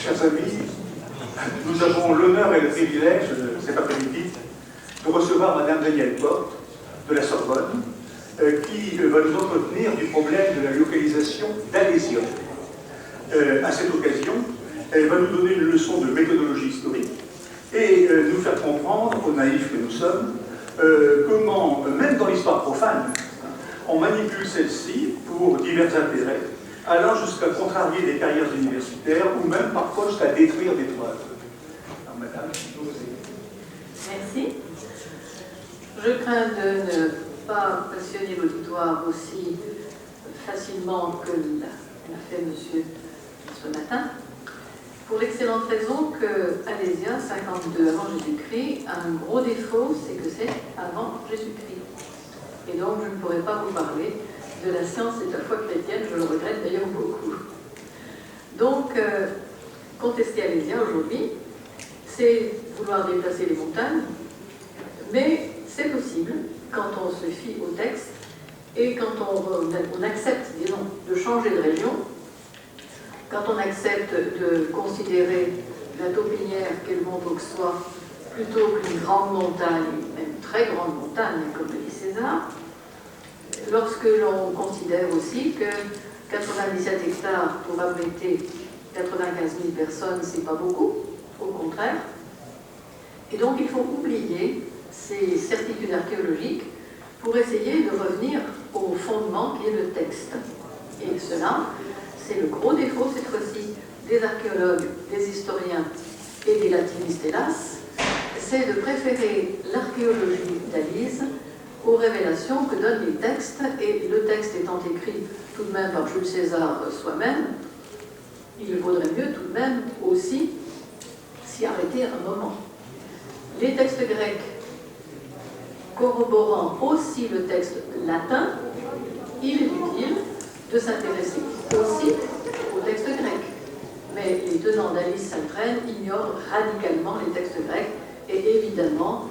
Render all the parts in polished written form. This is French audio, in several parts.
Chers amis, nous avons l'honneur et le privilège cet après-midi de recevoir Madame Danielle Porte de la Sorbonne, qui va nous entretenir du problème de la localisation d'Alésia. À cette occasion, elle va nous donner une leçon de méthodologie historique et nous faire comprendre, aux naïfs que nous sommes, comment, même dans l'histoire profane, on manipule celle-ci pour divers intérêts, allant jusqu'à contrarier des carrières universitaires ou même parfois jusqu'à détruire des preuves. Alors, madame, merci. Je crains de ne pas passionner l'auditoire aussi facilement que l'a fait monsieur ce matin, pour l'excellente raison que Alésia, 52 avant Jésus-Christ, a un gros défaut, c'est que c'est avant Jésus-Christ. Et donc je ne pourrais pas vous parler de la science et de la foi chrétienne, je le regrette d'ailleurs beaucoup. Donc, contester Alésia aujourd'hui, c'est vouloir déplacer les montagnes, mais c'est possible quand on se fie au texte et quand on accepte, disons, de changer de région, quand on accepte de considérer la taupinière qu'est le mont Auxois plutôt qu'une grande montagne, même une très grande montagne, comme le dit César, lorsque l'on considère aussi que 97 hectares pour abriter 95 000 personnes, c'est pas beaucoup, au contraire. Et donc il faut oublier ces certitudes archéologiques pour essayer de revenir au fondement qui est le texte. Et cela, c'est le gros défaut cette fois-ci des archéologues, des historiens et des latinistes, hélas, c'est de préférer l'archéologie d'Alyse aux révélations que donnent les textes, et le texte étant écrit tout de même par Jules César soi-même, il vaudrait mieux tout de même aussi s'y arrêter un moment. Les textes grecs corroborant aussi le texte latin, il est utile de s'intéresser aussi au texte grec. Mais les tenants d'Alice Saltrène ignorent radicalement les textes grecs et évidemment,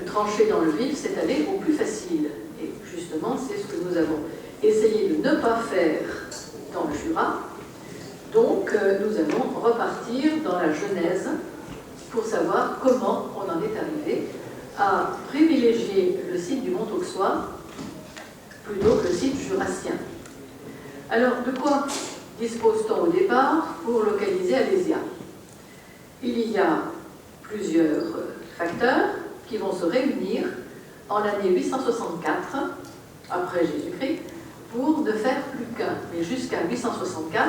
trancher dans le vif, c'est aller au plus facile. Et justement, c'est ce que nous avons essayé de ne pas faire dans le Jura. Donc, nous allons repartir dans la Genèse pour savoir comment on en est arrivé à privilégier le site du mont Auxois plutôt que le site jurassien. Alors, de quoi dispose-t-on au départ pour localiser Alésia? Il y a plusieurs facteurs qui vont se réunir en l'année 864, après Jésus-Christ, pour ne faire plus qu'un. Mais jusqu'à 864,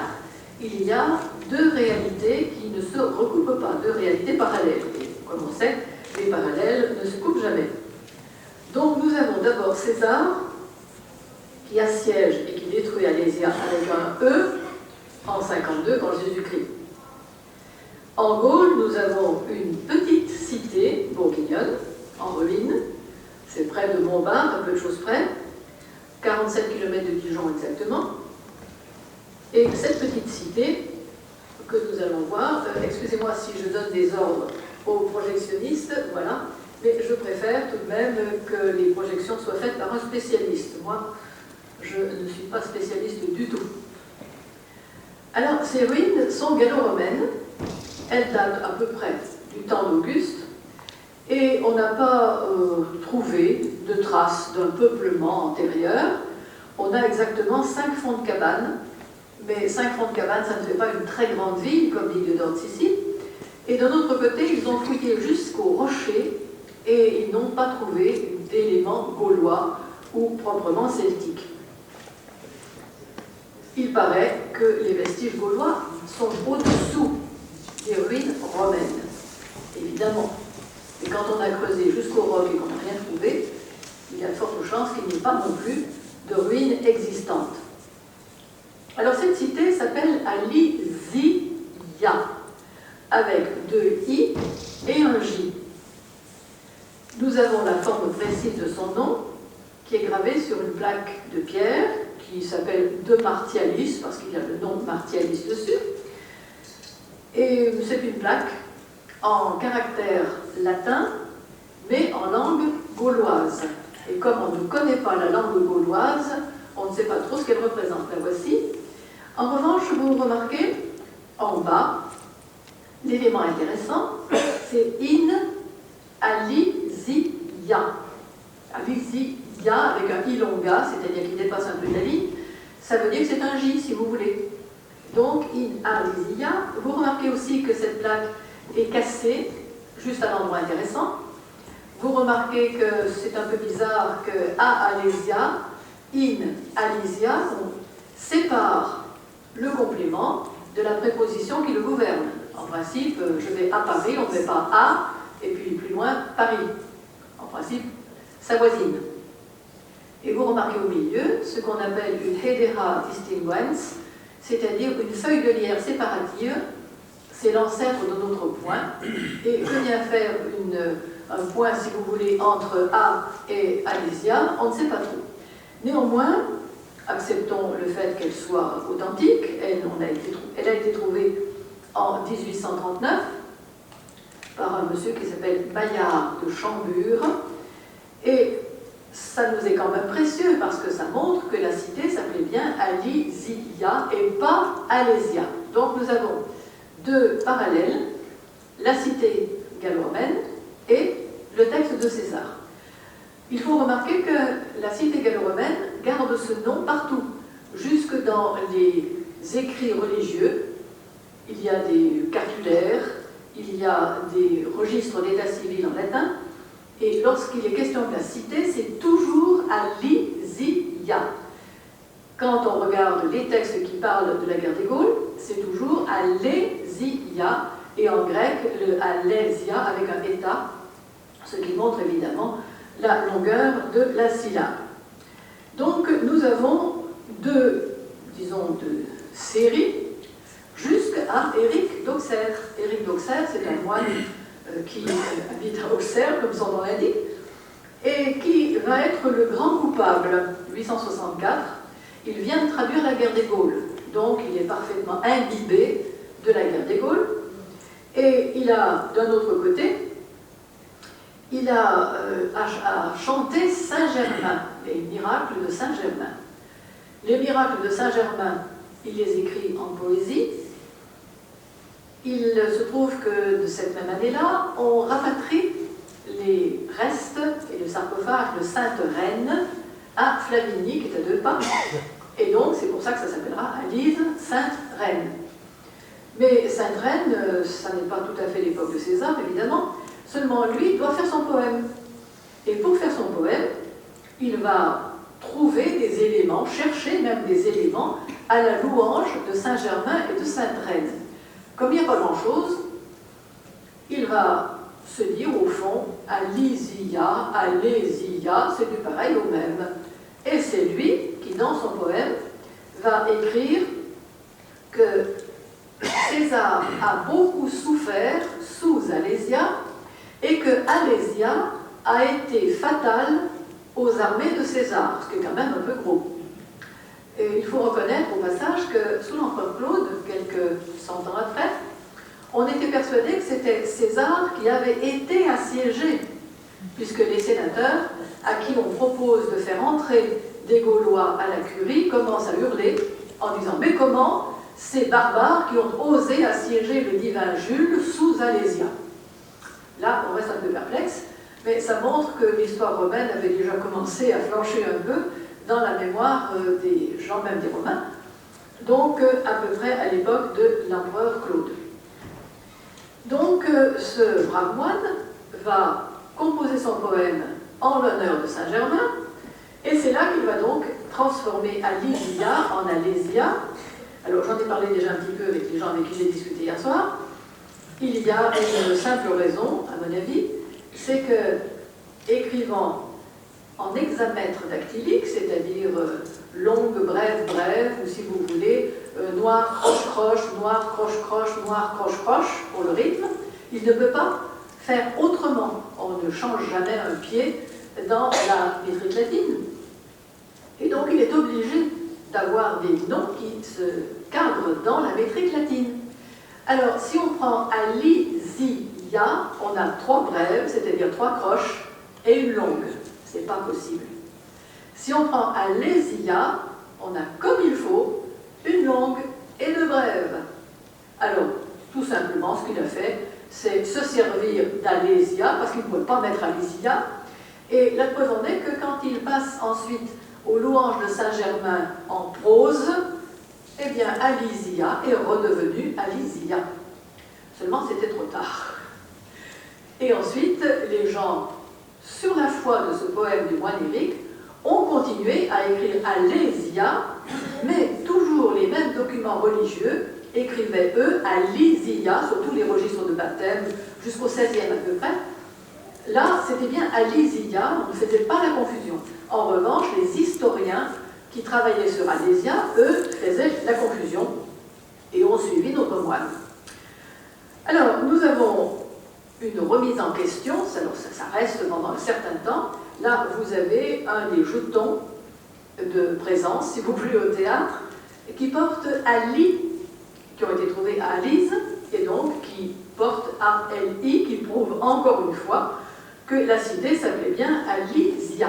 il y a deux réalités qui ne se recoupent pas, deux réalités parallèles. Et comme on sait, les parallèles ne se coupent jamais. Donc nous avons d'abord César, qui assiège et qui détruit Alésia avec un E en 52 avant Jésus-Christ. En Gaule, nous avons une petite cité bourguignonne, en ruine, c'est près de Montbard, à peu de choses près, 47 km de Dijon exactement. Et cette petite cité, que nous allons voir, excusez-moi si je donne des ordres aux projectionnistes, voilà, mais je préfère tout de même que les projections soient faites par un spécialiste. Moi, je ne suis pas spécialiste du tout. Alors, ces ruines sont gallo-romaines, elles datent à peu près du temps d'Auguste, et on n'a pas trouvé de traces d'un peuplement antérieur. On a exactement 5 fonds de cabanes, mais 5 fonds de cabanes, ça ne fait pas une très grande ville, comme dit Diodore de Sicile. Et d'un autre côté, ils ont fouillé jusqu'au rocher, et ils n'ont pas trouvé d'éléments gaulois ou proprement celtiques. Il paraît que les vestiges gaulois sont au-dessous des ruines romaines, évidemment. Et quand on a creusé jusqu'au roc et qu'on n'a rien trouvé, il y a de fortes chances qu'il n'y ait pas non plus de ruines existantes. Alors cette cité s'appelle Alysia, avec 2 I et un J. Nous avons la forme précise de son nom, qui est gravée sur une plaque de pierre, qui s'appelle De Martialis, parce qu'il y a le nom de Martialis dessus. Et c'est une plaque en caractère latin, mais en langue gauloise. Et comme on ne connaît pas la langue gauloise, on ne sait pas trop ce qu'elle représente. La voici. En revanche, vous remarquez, en bas, l'élément intéressant, c'est in alizia. Alizia avec un i longa, c'est-à-dire qu'il dépasse un peu la ligne, ça veut dire que c'est un J si vous voulez. Donc in alizia, vous remarquez aussi que cette plaque est cassée, juste à l'endroit intéressant. Vous remarquez que c'est un peu bizarre que a alesia, in alizia, on sépare le complément de la préposition qui le gouverne. En principe, je vais à Paris, on ne met pas à, et puis plus loin, Paris. En principe, ça voisine. Et vous remarquez au milieu ce qu'on appelle une hedera distinguens, c'est-à-dire une feuille de lierre séparative. C'est l'ancêtre de notre point. Et que vient faire un point, si vous voulez, entre A et Alésia, on ne sait pas trop. Néanmoins, acceptons le fait qu'elle soit authentique. Elle a été trouvée en 1839 par un monsieur qui s'appelle Maillard de Chambure. Et ça nous est quand même précieux parce que ça montre que la cité s'appelait bien Alizia et pas Alésia. Donc nous avons deux parallèles, la cité gallo-romaine et le texte de César. Il faut remarquer que la cité gallo-romaine garde ce nom partout, jusque dans les écrits religieux. Il y a des cartulaires, il y a des registres d'état civil en latin, et lorsqu'il est question de la cité, c'est toujours Alizia. Quand on regarde les textes qui parlent de la guerre des Gaules, c'est toujours Alésia, et en grec, le Alésia avec un état, ce qui montre évidemment la longueur de la syllabe. Donc nous avons deux séries jusqu'à Éric d'Auxerre. Éric d'Auxerre, c'est un moine qui habite à Auxerre, comme son nom l'indique, et qui va être le grand coupable. 864, il vient de traduire la guerre des Gaules, donc il est parfaitement imbibé de la guerre des Gaules, et il a, d'un autre côté, il a chanté Saint-Germain, les miracles de Saint-Germain. Les miracles de Saint-Germain, il les écrit en poésie. Il se trouve que de cette même année-là, on rapatrie les restes et le sarcophage de Sainte Reine à Flavigny, qui est à 2 pas. Et donc, c'est pour ça que ça s'appellera à Lise Sainte Reine. Mais Sainte Reine, ça n'est pas tout à fait l'époque de César, évidemment. Seulement, lui, doit faire son poème. Et pour faire son poème, il va trouver des éléments, chercher même des éléments à la louange de Saint-Germain et de Sainte-Reine. Comme il n'y a pas grand-chose, il va se dire au fond, Alésia, c'est du pareil au même. Et c'est lui qui, dans son poème, va écrire que César a beaucoup souffert sous Alésia, et que Alésia a été fatale aux armées de César, ce qui est quand même un peu gros. Et il faut reconnaître au passage que sous l'empereur Claude, quelques 100 ans après, on était persuadé que c'était César qui avait été assiégé, puisque les sénateurs, à qui on propose de faire entrer des Gaulois à la curie, commencent à hurler en disant « Mais comment ces barbares qui ont osé assiéger le divin Jules sous Alésia ?» Là, on reste un peu perplexe, mais ça montre que l'histoire romaine avait déjà commencé à flancher un peu dans la mémoire des gens, même des Romains, donc à peu près à l'époque de l'empereur Claude. Donc ce brave moine va composer son poème en l'honneur de Saint-Germain, et c'est là qu'il va donc transformer Alésia en Alésia. Alors j'en ai parlé déjà un petit peu avec les gens avec qui j'ai discuté hier soir. Il y a une simple raison, à mon avis, c'est que, écrivant en hexamètre dactylique, c'est-à-dire longue, brève, brève, ou si vous voulez, noir, croche, croche, noir, croche, croche, noir, croche, croche, pour le rythme, il ne peut pas faire autrement. On ne change jamais un pied dans la métrique latine. Et donc il est obligé d'avoir des noms qui se cadrent dans la métrique latine. Alors, si on prend Alésia, on a 3 brèves, c'est-à-dire 3 croches, et une longue. C'est pas possible. Si on prend Alésia, on a comme il faut une longue et 2 brèves. Alors, tout Tout simplement, ce qu'il a fait, c'est se servir d'Alésia, parce qu'il ne pouvait pas mettre Alésia. Et la preuve en est que quand il passe ensuite aux louanges de Saint-Germain en prose, eh bien, Alysia est redevenue Alysia. Seulement, c'était trop tard. Et ensuite, les gens, sur la foi de ce poème du moine Éric, ont continué à écrire Alésia, mais toujours les mêmes documents religieux écrivaient, eux, Alysia, sur tous les registres de baptême, jusqu'au 16e à peu près. Là, c'était bien Alysia, on ne faisait pas la confusion. En revanche, les historiens qui travaillaient sur Alésia, eux, faisaient la confusion et ont suivi notre moine. Alors, nous avons une remise en question, ça reste pendant un certain temps. Là, vous avez un des jetons de présence, si vous voulez, au théâtre, qui porte Ali, qui ont été trouvés à Alise, et donc qui porte A-L-I, qui prouve encore une fois que la cité s'appelait bien Alysia.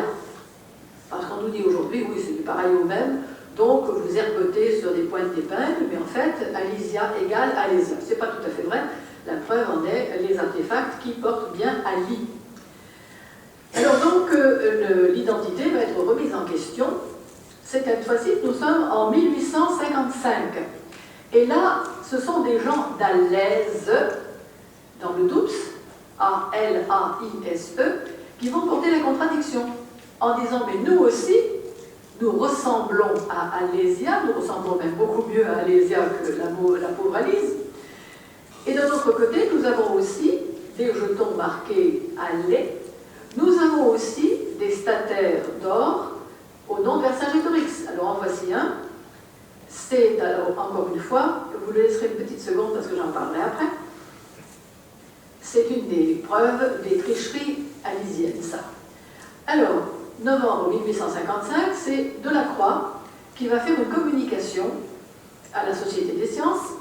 Parce qu'on nous dit aujourd'hui, oui, c'est du pareil au même, donc vous ergotez sur des pointes d'épingle, mais en fait, Alysia égale Alésia. C'est pas tout à fait vrai. La preuve en est les artefacts qui portent bien Ali. Alors donc, l'identité va être remise en question. Cette fois-ci, nous sommes en 1855. Et là, ce sont des gens d'Alaise, dans le Doubs, A-L-A-I-S-E, qui vont porter la contradiction, en disant, mais nous aussi, nous ressemblons à Alésia, nous ressemblons même beaucoup mieux à Alésia que la pauvre Alise. Et de notre côté, nous avons aussi des jetons marqués Alé. Nous avons aussi des statères d'or au nom de Vercingétorix. Alors en voici un. C'est, alors encore une fois, vous le laisserez une petite seconde parce que j'en parlerai après. C'est une des preuves des tricheries alysiennes, ça. Alors, novembre 1855, c'est Delacroix qui va faire une communication à la Société des sciences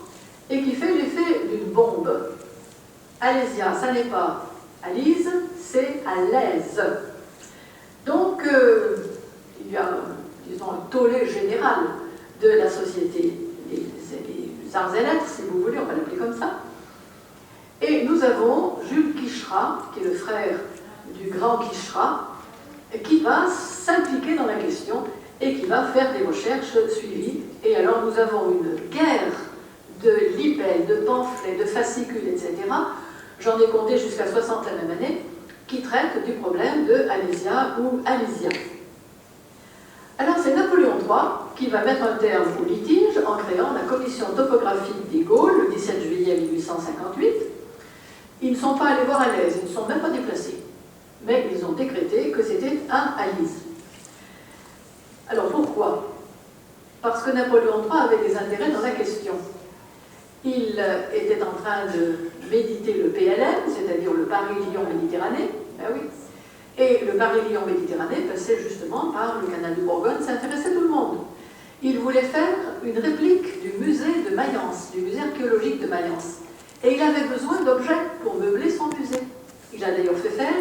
et qui fait l'effet d'une bombe. Alésia, ça n'est pas Alise, c'est Alaise. Donc, il y a, disons, un tollé général de la Société des arts et lettres, si vous voulez, on va l'appeler comme ça. Et nous avons Jules Quicherat, qui est le frère du grand Quicherat, qui va s'impliquer dans la question et qui va faire des recherches suivies. Et alors nous avons une guerre de libelles, de pamphlets, de fascicules, etc. J'en ai compté jusqu'à 60 la même année, qui traitent du problème de Alésia ou Alysia. Alors c'est Napoléon III qui va mettre un terme au litige en créant la commission topographique des Gaules le 17 juillet 1858. Ils ne sont pas allés voir Alaise, ils ne sont même pas déplacés. Mais ils ont décrété que c'était un Alise. Alors pourquoi? Parce que Napoléon III avait des intérêts dans la question. Il était en train de méditer le PLM, c'est-à-dire le Paris-Lyon-Méditerranée. Ben oui. Et le Paris-Lyon-Méditerranée passait justement par le canal de Bourgogne, ça intéressait tout le monde. Il voulait faire une réplique du musée de Mayence, du musée archéologique de Mayence. Et il avait besoin d'objets pour meubler son musée. Il a d'ailleurs fait faire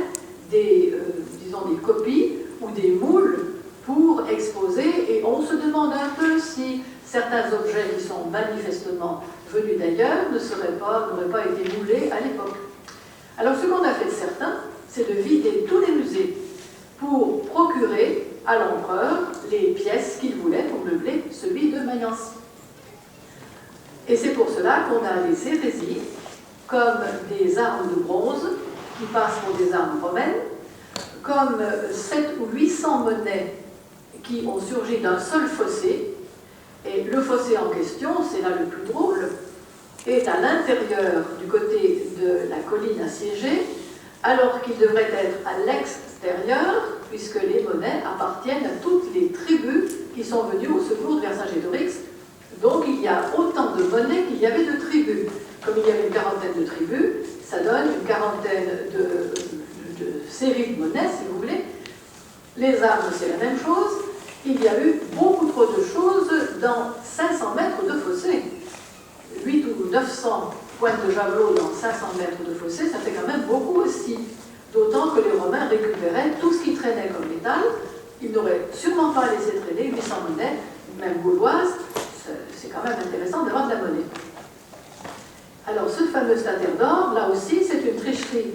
disons des copies ou des moules pour exposer, et on se demande un peu si certains objets qui sont manifestement venus d'ailleurs n'auraient pas été moulés à l'époque. Alors ce qu'on a fait de certains, c'est de vider tous les musées pour procurer à l'empereur les pièces qu'il voulait pour meubler celui de Mayence. Et c'est pour cela qu'on a les hérésies comme des armes de bronze qui passent pour des armes romaines, comme 700 ou 800 monnaies qui ont surgi d'un seul fossé. Et le fossé en question, c'est là le plus drôle, est à l'intérieur du côté de la colline assiégée, alors qu'il devrait être à l'extérieur, puisque les monnaies appartiennent à toutes les tribus qui sont venues au secours de Vercingétorix. Donc il y a autant de monnaies qu'il y avait de tribus. Comme il y avait une quarantaine de tribus, ça donne une quarantaine de séries de monnaies, si vous voulez. Les armes, c'est la même chose. Il y a eu beaucoup trop de choses dans 500 mètres de fossé. 8 ou 900 pointes de javelot dans 500 mètres de fossé, ça fait quand même beaucoup aussi. D'autant que les Romains récupéraient tout ce qui traînait comme métal. Ils n'auraient sûrement pas laissé traîner 800 monnaies, même gauloises. C'est quand même intéressant d'avoir de la monnaie. Alors, ce fameux stataire d'or, là aussi, c'est une tricherie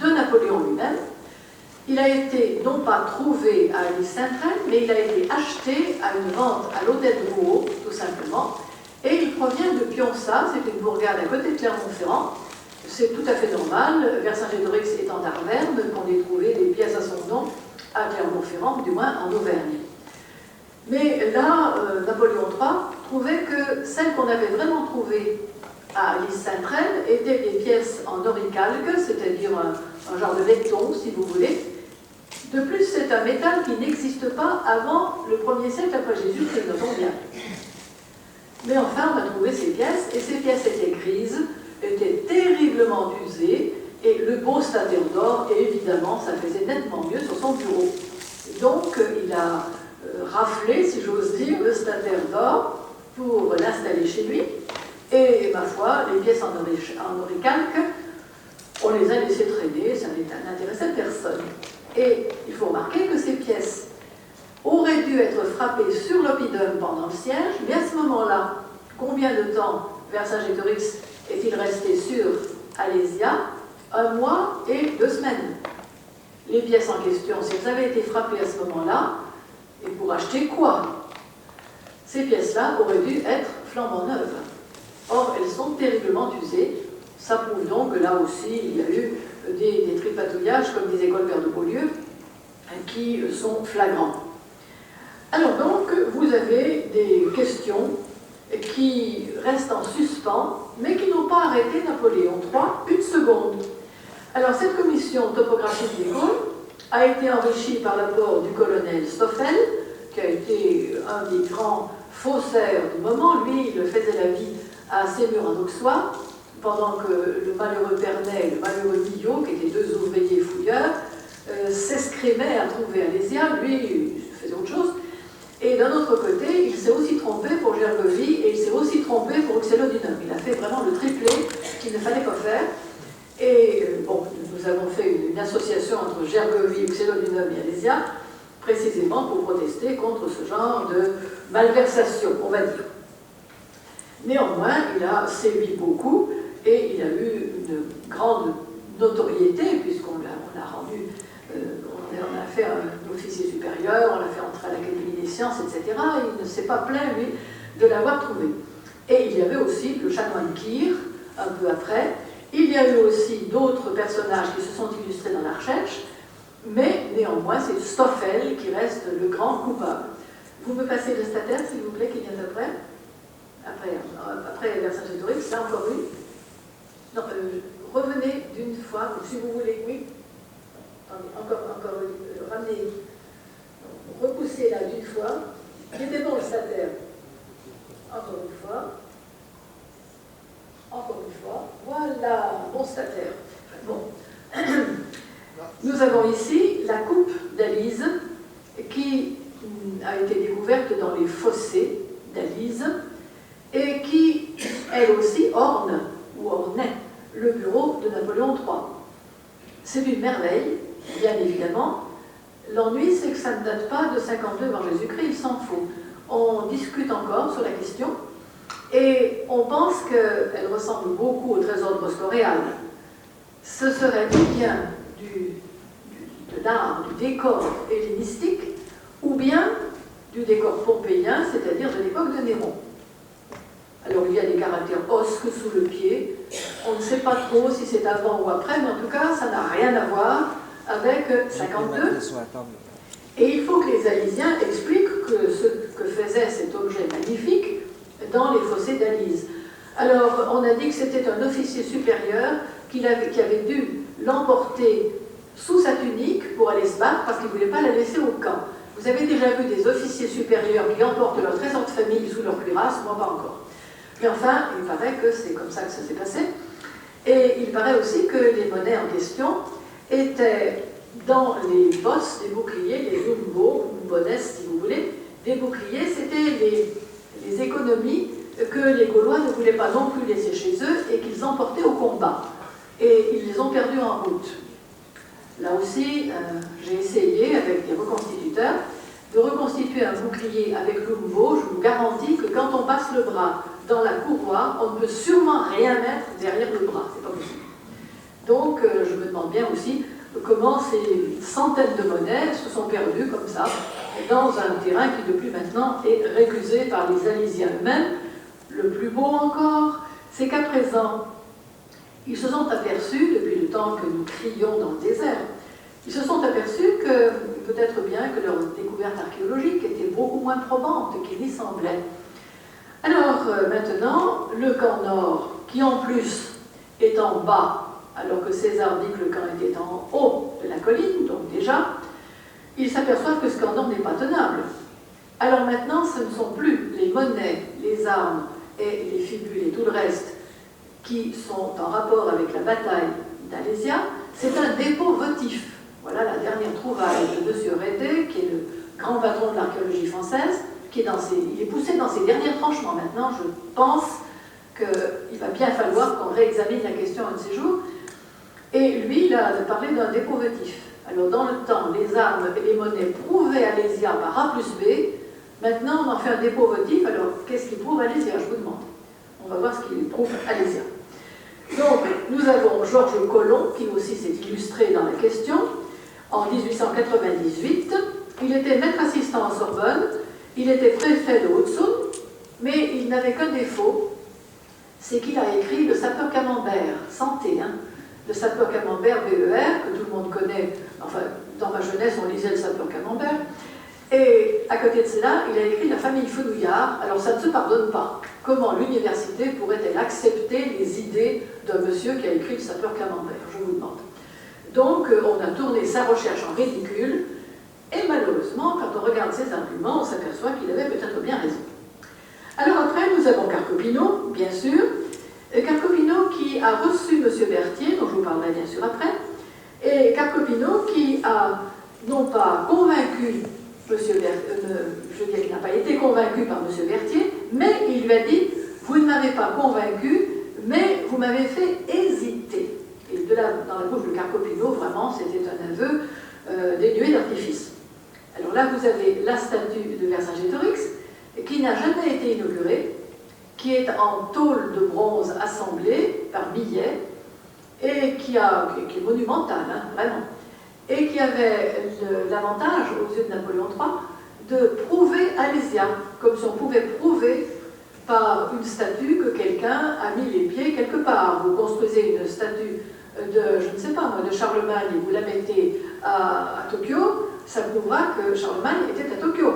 de Napoléon lui-même. Il a été non pas trouvé à Alise-Sainte-Reine, mais il a été acheté à une vente à l'hôtel de Rouault, tout simplement. Et il provient de Pionça, c'est une bourgade à côté de Clermont-Ferrand. C'est tout à fait normal, Vercingétorix étant d'Arverne, qu'on ait trouvé des pièces à son nom à Clermont-Ferrand, du moins en Auvergne. Mais là, Napoléon III trouvait que celles qu'on avait vraiment trouvées à Alise-Sainte-Reine étaient des pièces en oricalque, c'est-à-dire un genre de laiton, si vous voulez. De plus, c'est un métal qui n'existe pas avant le 1er siècle après Jésus-Christ, notons bien. Mais enfin, on a trouvé ces pièces, et ces pièces étaient grises, étaient terriblement usées, et le beau stataire d'or, évidemment, ça faisait nettement mieux sur son bureau. Donc, il a raflé, si j'ose dire, le stataire d'or pour l'installer chez lui, et ma foi, les pièces en oricalque, on les a laissées traîner, ça n'intéressait personne. Et il faut remarquer que ces pièces auraient dû être frappées sur l'oppidum pendant le siège, mais à ce moment-là, combien de temps Vercingétorix est-il resté sur Alésia? 1 mois et 2 semaines. Les pièces en question, si elles avaient été frappées à ce moment-là, et pour acheter quoi? Ces pièces-là auraient dû être flambant neuves. Or, elles sont terriblement usées. Ça prouve donc que là aussi, il y a eu des tripatouillages, comme disait Colbert de Beaulieu, qui sont flagrants. Alors donc, vous avez des questions qui restent en suspens, mais qui n'ont pas arrêté Napoléon III une seconde. Alors, cette commission topographique des Gaules a été enrichie par l'apport du colonel Stoffel, qui a été un des grands faussaires du moment. Lui, il faisait la vie à Sémur-en-Auxois, pendant que le malheureux Pernet et le malheureux Millot, qui étaient 2 ouvriers fouilleurs, s'escrimaient à trouver Alésia. Lui, il faisait autre chose. Et d'un autre côté, il s'est aussi trompé pour Gergovie et il s'est aussi trompé pour Uxellodunum. Il a fait vraiment le triplé qu'il ne fallait pas faire. Et bon, nous avons fait une association entre Gergovie, Uxellodunum et Alésia, précisément pour protester contre ce genre de malversation, on va dire. Néanmoins, il a sévi beaucoup et il a eu une grande notoriété, puisqu'on l'a rendu, on a fait un officier supérieur, on l'a fait entrer à l'Académie des sciences, etc. Et il ne s'est pas plaint, lui, de l'avoir trouvé. Et il y avait aussi le chanoine Kir, un peu après. Il y a eu aussi d'autres personnages qui se sont illustrés dans la recherche, mais néanmoins, c'est Stoffel qui reste le grand coupable. Vous me passez le stataire, s'il vous plaît, qui vient après. Après Vercingétorix, là encore une. Non, revenez d'une fois, si vous voulez, oui. Encore ramenez, repoussez là d'une fois. Il était bon le stataire. Encore une fois. Encore une fois. Voilà, bon stataire. Bon. Nous avons ici la coupe d'Alise qui a été découverte dans les fossés d'Alise et qui, elle aussi, orne, ou ornait, le bureau de Napoléon III. C'est une merveille, bien évidemment. L'ennui, c'est que ça ne date pas de 52 avant Jésus-Christ, il s'en faut. On discute encore sur la question, et on pense qu'elle ressemble beaucoup au trésor de Boscoréal. Ce serait bien de l'art, du décor hellénistique, ou bien du décor pompéien, c'est-à-dire de l'époque de Néron. Alors il y a des caractères osques sous le pied, on ne sait pas trop si c'est avant ou après, mais en tout cas ça n'a rien à voir avec 52. Et il faut que les Alysiens expliquent ce que faisait cet objet magnifique dans les fossés d'Alise. Alors on a dit que c'était un officier supérieur qui avait dû l'emporter sous sa tunique pour aller se battre parce qu'il ne voulait pas la laisser au camp. Vous avez déjà vu des officiers supérieurs qui emportent leur trésor de famille sous leur cuirasse, moi pas encore. Mais enfin, il paraît que c'est comme ça que ça s'est passé. Et il paraît aussi que les monnaies en question étaient dans les bosses des boucliers, les lumbos, lumbones si vous voulez. Des boucliers, c'était les économies que les Gaulois ne voulaient pas non plus laisser chez eux et qu'ils emportaient au combat. Et ils les ont perdus en route. Là aussi, j'ai essayé avec des reconstituteurs de reconstituer un bouclier avec lumbo. Je vous garantis que quand on passe le bras dans la courroie, on ne peut sûrement rien mettre derrière le bras, c'est pas possible. Donc je me demande bien aussi comment ces centaines de monnaies se sont perdues comme ça, dans un terrain qui depuis maintenant est récusé par les Alésiens eux-mêmes. Le plus beau encore, c'est qu'à présent, ils se sont aperçus, depuis le temps que nous crions dans le désert, ils se sont aperçus que peut-être bien que leur découverte archéologique était beaucoup moins probante qu'il y semblait. Alors maintenant, le camp nord, qui en plus est en bas, alors que César dit que le camp était en haut de la colline, donc déjà, ils s'aperçoivent que ce camp nord n'est pas tenable. Alors maintenant, ce ne sont plus les monnaies, les armes et les fibules et tout le reste qui sont en rapport avec la bataille d'Alésia, c'est un dépôt votif. Voilà la dernière trouvaille de M. Rédé, qui est le grand patron de l'archéologie française, qui est il est poussé dans ses derniers tranchements maintenant. Je pense qu'il va bien falloir qu'on réexamine la question un de ces jours. Et lui, il a parlé d'un dépôt votif. Alors dans le temps, les armes et les monnaies prouvaient Alésia par A plus B. Maintenant, on en fait un dépôt votif. Alors, qu'est-ce qu'il prouve Alésia, je vous demande? On va voir ce qu'il prouve Alésia. Donc, nous avons Georges Colomb, qui aussi s'est illustré dans la question, en 1898. Il était maître assistant en Sorbonne, il était préfet de Haute-Saône, mais il n'avait qu'un défaut, c'est qu'il a écrit le sapeur camembert, santé, hein, le sapeur camembert BER, que tout le monde connaît, enfin, dans ma jeunesse, on lisait le sapeur camembert. Et à côté de cela, il a écrit La famille Fenouillard. Alors ça ne se pardonne pas. Comment l'université pourrait-elle accepter les idées d'un monsieur qui a écrit le sapeur camembert? Je vous demande. Donc on a tourné sa recherche en ridicule, et malheureusement, quand on regarde ses arguments, on s'aperçoit qu'il avait peut-être bien raison. Alors après, nous avons Carcopino, bien sûr. Carcopino qui a reçu M. Berthier, dont je vous parlerai bien sûr après, et Carcopino qui a non pas convaincu je veux dire qu'il n'a pas été convaincu par M. Berthier, mais il lui a dit « Vous ne m'avez pas convaincu, mais vous m'avez fait hésiter ». Et de là, dans la bouche de Carcopino, vraiment, c'était un aveu dénué d'artifice. Alors là, vous avez la statue de Vercingétorix, qui n'a jamais été inaugurée, qui est en tôle de bronze assemblée par Millet, et qui est monumentale, hein, vraiment. Et qui avait l'avantage, aux yeux de Napoléon III, de prouver Alésia, comme si on pouvait prouver par une statue que quelqu'un a mis les pieds quelque part. Vous construisez une statue de, je ne sais pas moi, de Charlemagne et vous la mettez à Tokyo, ça prouvera que Charlemagne était à Tokyo.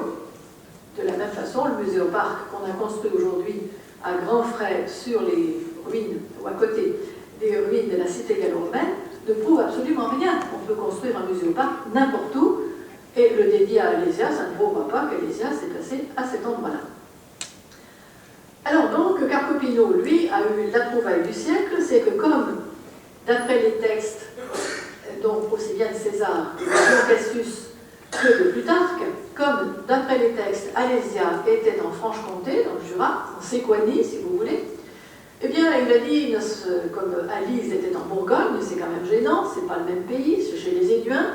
De la même façon, le muséoparc qu'on a construit aujourd'hui à grands frais sur les ruines, ou à côté des ruines de la cité gallo-romaine, ne prouve absolument rien. On peut construire un muséoparc n'importe où, et le dédier à Alésia, ça ne prouvera pas qu'Alésia s'est placé à cet endroit-là. Alors donc, Carcopino, lui, a eu la trouvaille du siècle, c'est que comme, d'après les textes, donc aussi bien de César et de Cassius que de Plutarque, comme, d'après les textes, Alésia était en Franche-Comté, dans le Jura, en Séquanie, si vous voulez, eh bien, il a dit, comme Alise était en Bourgogne, c'est quand même gênant, c'est pas le même pays, c'est chez les Éduins,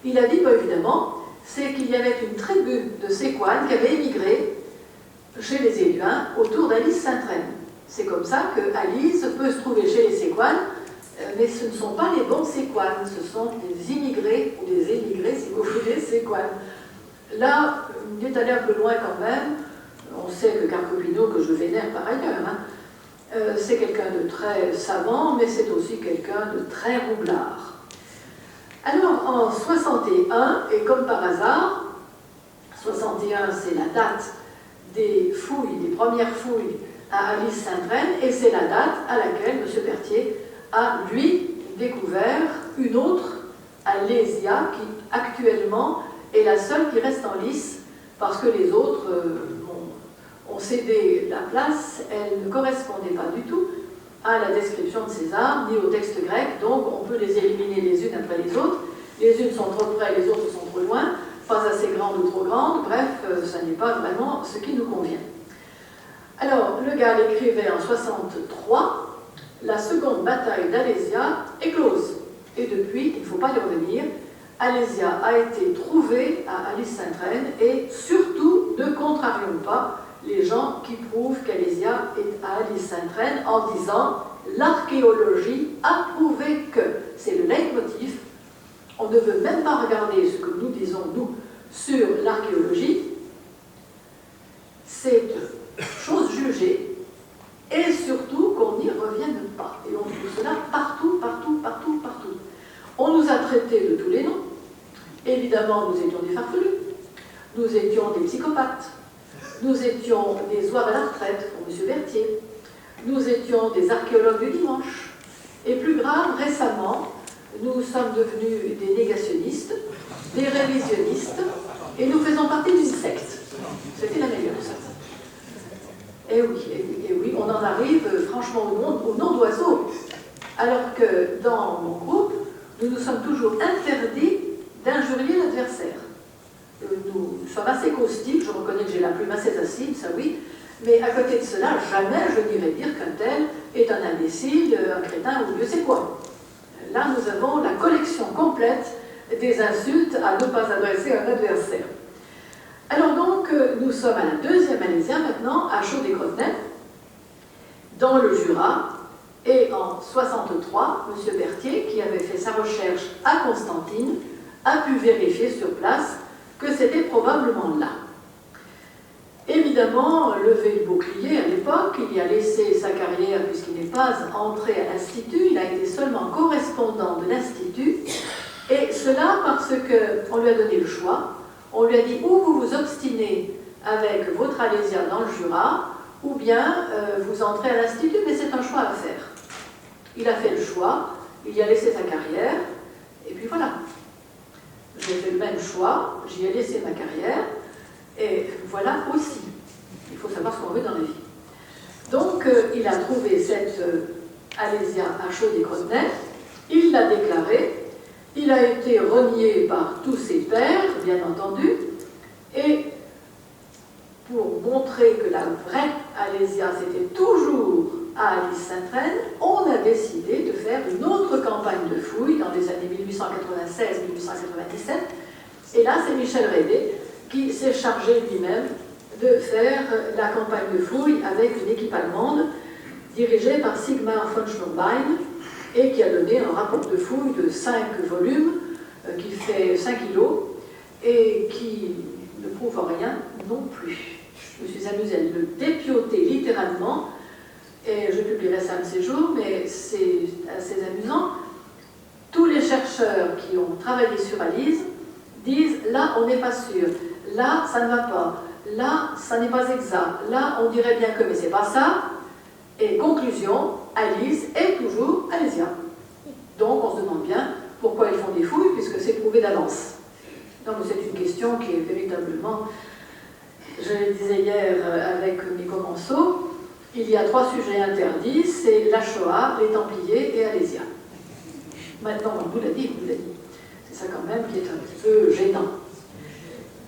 il a dit, bah, évidemment, c'est qu'il y avait une tribu de Séquanes qui avait émigré chez les Éduins autour d'Alise Sainte-Reine. C'est comme ça que Alise peut se trouver chez les Séquanes, mais ce ne sont pas les bons Séquanes, ce sont des immigrés, ou des émigrés, si vous voulez, Séquanes. Là, il est allé un peu loin quand même, on sait que Carcopino, que je vénère par ailleurs, hein, c'est quelqu'un de très savant, mais c'est aussi quelqu'un de très roublard. Alors, en 61, et comme par hasard, 61, c'est la date des fouilles, des premières fouilles à Alise Sainte-Reine, et c'est la date à laquelle M. Berthier a, lui, découvert une autre Alésia, qui actuellement est la seule qui reste en lice, parce que les autres ont cédé la place, elle ne correspondait pas du tout à la description de César, ni au texte grec, donc on peut les éliminer les unes après les autres. Les unes sont trop près, les autres sont trop loin, pas assez grandes ou trop grandes, bref, ça n'est pas vraiment ce qui nous convient. Alors, Le Gall écrivait en 63, la seconde bataille d'Alésia est close. Et depuis, il ne faut pas y revenir, Alésia a été trouvée à Alise Sainte-Reine, et surtout, ne contrarions pas, les gens qui prouvent qu'Alésia est à Alys-Sainte-Reine en disant « l'archéologie a prouvé que ». C'est le leitmotiv. On ne veut même pas regarder ce que nous disons, nous, sur l'archéologie. C'est chose jugée, et surtout qu'on n'y revienne pas. Et on trouve cela partout, partout, partout, partout. On nous a traités de tous les noms. Évidemment, nous étions des farfelus, nous étions des psychopathes, nous étions des oies à la retraite, pour M. Berthier, nous étions des archéologues du dimanche. Et plus grave, récemment, nous sommes devenus des négationnistes, des révisionnistes, et nous faisons partie d'une secte. C'était la meilleure, ça. Et oui, et oui, on en arrive franchement au nom d'oiseau. Alors que dans mon groupe, nous nous sommes toujours interdits d'injurier l'adversaire. Nous sommes assez caustiques, je reconnais que j'ai la plume assez acide, ça oui, mais à côté de cela, jamais je n'irai dire qu'un tel est un imbécile, un crétin ou Dieu sait quoi. Là, nous avons la collection complète des insultes à ne pas adresser à un adversaire. Alors donc, nous sommes à la deuxième Alésia maintenant, à Chaudet-Crotenay, dans le Jura, et en 63, M. Berthier, qui avait fait sa recherche à Constantine, a pu vérifier sur place que c'était probablement là. Évidemment, levé le bouclier à l'époque, il y a laissé sa carrière puisqu'il n'est pas entré à l'Institut, il a été seulement correspondant de l'Institut, et cela parce qu'on lui a donné le choix. On lui a dit ou vous vous obstinez avec votre Alésia dans le Jura, ou bien vous entrez à l'Institut, mais c'est un choix à faire. Il a fait le choix, il y a laissé sa carrière, et puis voilà. J'ai fait le même choix, j'y ai laissé ma carrière, et voilà aussi. Il faut savoir ce qu'on veut dans la vie. Donc, il a trouvé cette Alésia à Chaudet-Crotenay, il l'a déclarée, il a été renié par tous ses pairs, bien entendu, et pour montrer que la vraie Alésia, c'était toujours à Alys-Sainte-Reine, on a décidé de faire une autre campagne de fouilles dans les années 1896-1897, et là, c'est Michel Rédé qui s'est chargé lui-même de faire la campagne de fouilles avec une équipe allemande dirigée par Sigmar von Schnurbein, et qui a donné un rapport de fouille de 5 volumes, qui fait 5 kilos, et qui ne prouve rien non plus. Je me suis amusée à le dépioter littéralement, et je publierai ça un de ces jours, mais c'est assez amusant. Tous les chercheurs qui ont travaillé sur Alys disent « là, on n'est pas sûr, là, ça ne va pas, là, ça n'est pas exact, là, on dirait bien que, mais c'est pas ça ». Et conclusion, Alys est toujours Alésia. Donc on se demande bien pourquoi ils font des fouilles, puisque c'est prouvé d'avance. Donc c'est une question qui est véritablement, je le disais hier avec mes commensaux, il y a 3 sujets interdits, c'est la Shoah, les Templiers et Alésia. Maintenant, on vous l'a dit, c'est ça quand même qui est un petit peu gênant.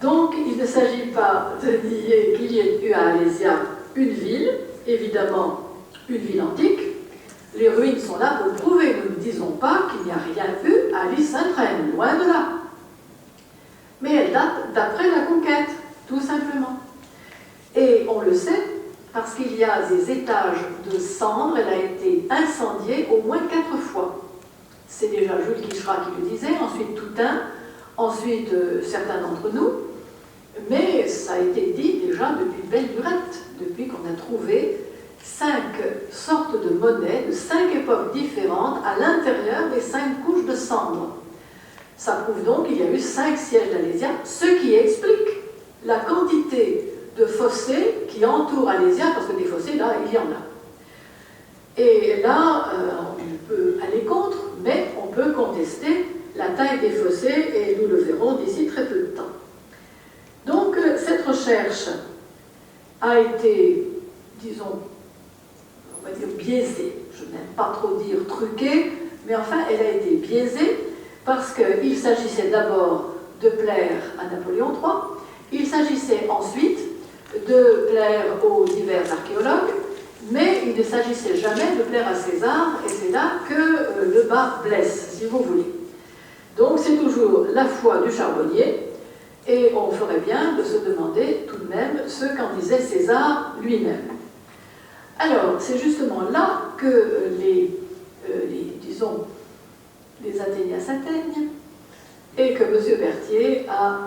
Donc il ne s'agit pas de nier qu'il y ait eu à Alésia une ville, évidemment une ville antique. Les ruines sont là pour le prouver. Nous ne disons pas qu'il n'y a rien eu à Alys-Sainte-Reine, loin de là. Mais elle date d'après la conquête, tout simplement. Et on le sait parce qu'il y a des étages de cendres. Elle a été incendiée au moins 4 fois. C'est déjà Jules Quicherat qui le disait, ensuite Toutain, ensuite certains d'entre nous. Mais ça a été dit déjà depuis belle lurette, depuis qu'on a trouvé 5 sortes de monnaies de 5 époques différentes à l'intérieur des 5 couches de cendres. Ça prouve donc qu'il y a eu 5 sièges d'Alésia, ce qui explique la quantité de fossés qui entourent Alésia, parce que des fossés, là, il y en a. Et là, on peut aller contre, mais on peut contester la taille des fossés, et nous le verrons d'ici très peu de temps. Donc, cette recherche a été, disons, on va dire biaisée, je n'aime pas trop dire truquée, mais enfin, elle a été biaisée parce qu'il s'agissait d'abord de plaire à Napoléon III, il s'agissait ensuite de plaire aux divers archéologues, mais il ne s'agissait jamais de plaire à César, et c'est là que le bas blesse, si vous voulez. Donc c'est toujours la foi du charbonnier, Et on ferait bien de se demander tout de même ce qu'en disait César lui-même. Alors, c'est justement là que disons, les Athéniens s'atteignent et que M. Berthier a,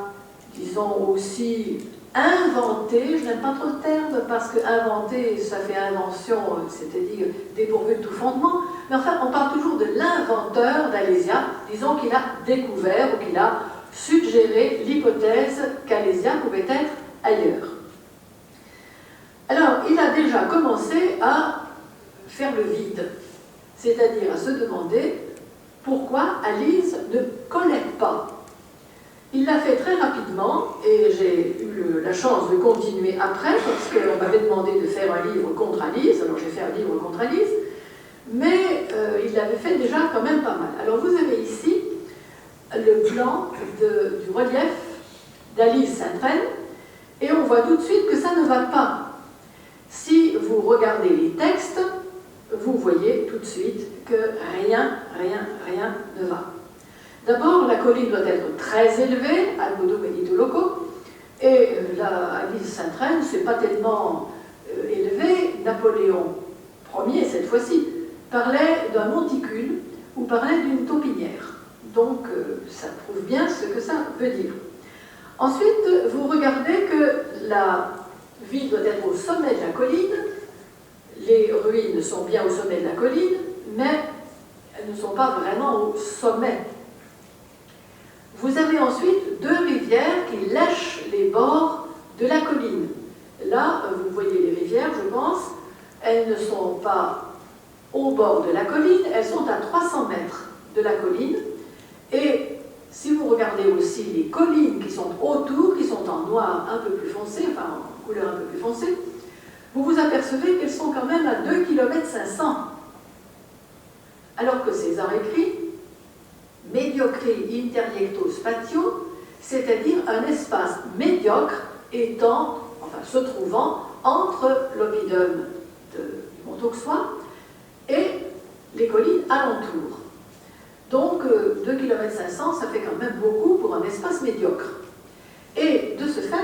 disons, aussi inventé, je n'aime pas trop le terme parce que inventer, ça fait invention, c'est-à-dire dépourvu de tout fondement, mais enfin, on parle toujours de l'inventeur d'Alésia, disons qu'il a découvert ou qu'il a suggéré l'hypothèse qu'Alésia pouvait être ailleurs. Alors, il a déjà commencé à faire le vide, c'est-à-dire à se demander pourquoi Alise ne collait pas. Il l'a fait très rapidement, et j'ai eu la chance de continuer après, parce qu'on m'avait demandé de faire un livre contre Alise, alors j'ai fait un livre contre Alise, mais il l'avait fait déjà quand même pas mal. Alors vous avez ici le plan du relief d'Alise Sainte-Reine, et on voit tout de suite que ça ne va pas. Si vous regardez les textes, vous voyez tout de suite que rien ne va. D'abord, la colline doit être très élevée, ad modum edito loco, et la Alise Sainte-Reine, c'est pas tellement élevé. Napoléon Ier, cette fois-ci, parlait d'un monticule ou parlait d'une taupinière. Donc, ça prouve bien ce que ça veut dire. Ensuite, vous regardez que la ville doit être au sommet de la colline. Les ruines sont bien au sommet de la colline, mais elles ne sont pas vraiment au sommet. Vous avez ensuite deux rivières qui lèchent les bords de la colline. Là, vous voyez les rivières, je pense, elles ne sont pas au bord de la colline, elles sont à 300 mètres de la colline. Et si vous regardez aussi les collines qui sont autour, qui sont en noir un peu plus foncé, enfin en couleur un peu plus foncée, vous vous apercevez qu'elles sont quand même à 2,5 km. Alors que César écrit mediocri interjecto spatio, c'est-à-dire un espace médiocre étant, enfin se trouvant entre l'oppidum de Montauxois et les collines alentours. Donc 2,5 km, ça fait quand même beaucoup pour un espace médiocre. Et de ce fait,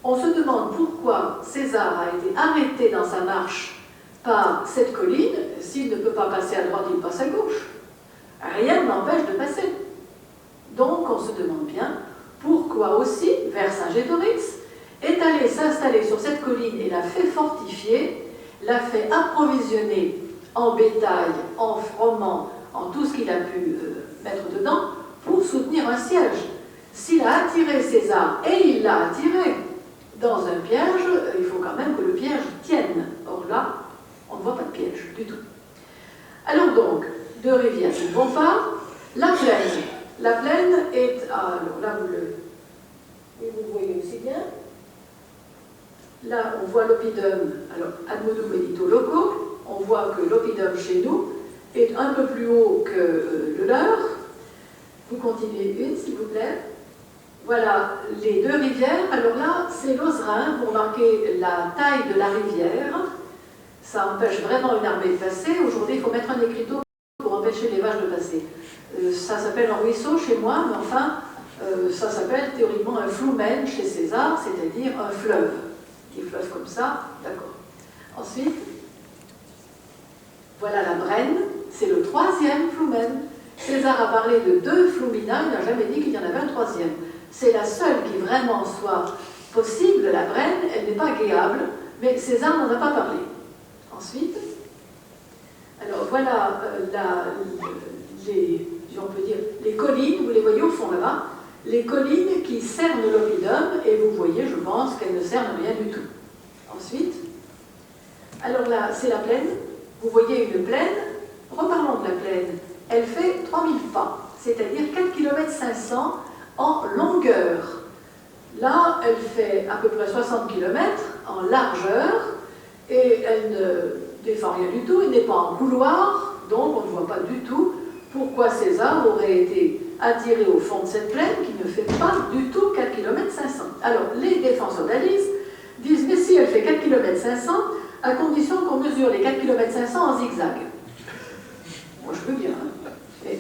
on se demande pourquoi César a été arrêté dans sa marche par cette colline. S'il ne peut pas passer à droite, il passe à gauche. Rien ne l'empêche de passer. Donc on se demande bien pourquoi aussi Vercingétorix est allé s'installer sur cette colline et l'a fait fortifier, l'a fait approvisionner en bétail, en froment, en tout ce qu'il a pu mettre dedans pour soutenir un siège. S'il a attiré César, et il l'a attiré dans un piège, il faut quand même que le piège tienne. Or là, on ne voit pas de piège du tout. Alors donc, deux rivières qui ne vont pas, la plaine. La plaine est, alors là vous voyez aussi bien, là on voit l'oppidum, alors ad modum edito loco, on voit que l'oppidum chez nous est un peu plus haut que le leur. Vous continuez une s'il vous plaît. Voilà les deux rivières. Alors là, c'est l'Ozerain pour marquer la taille de la rivière. Ça empêche vraiment une armée de passer. Aujourd'hui, il faut mettre un écriteau pour empêcher les vaches de passer. Ça s'appelle un ruisseau chez moi, mais enfin, ça s'appelle théoriquement un flumen chez César, c'est-à-dire un fleuve. Des fleuves comme ça, d'accord. Ensuite, voilà la Brenne, c'est le troisième flumen. César a parlé de deux flumina, il n'a jamais dit qu'il y en avait un troisième. C'est la seule qui vraiment soit possible, la Brenne, elle n'est pas guéable, mais César n'en a pas parlé. Ensuite, alors voilà on peut dire, les collines, vous les voyez au fond là-bas, les collines qui cernent l'oppidum, et vous voyez, je pense, qu'elles ne cernent rien du tout. Ensuite, alors là, c'est la plaine, vous voyez une plaine, reparlons de la plaine, elle fait 3000 pas, c'est-à-dire 4 km 500 en longueur. Là, elle fait à peu près 60 km en largeur, et elle ne défend rien du tout, elle n'est pas en couloir, donc on ne voit pas du tout pourquoi César aurait été attiré au fond de cette plaine qui ne fait pas du tout 4 km 500. Alors, les défenseurs d'Alise disent, mais si elle fait 4 km 500, à condition qu'on mesure les 4 km 500 en zigzag. Moi, je veux bien, hein. Mais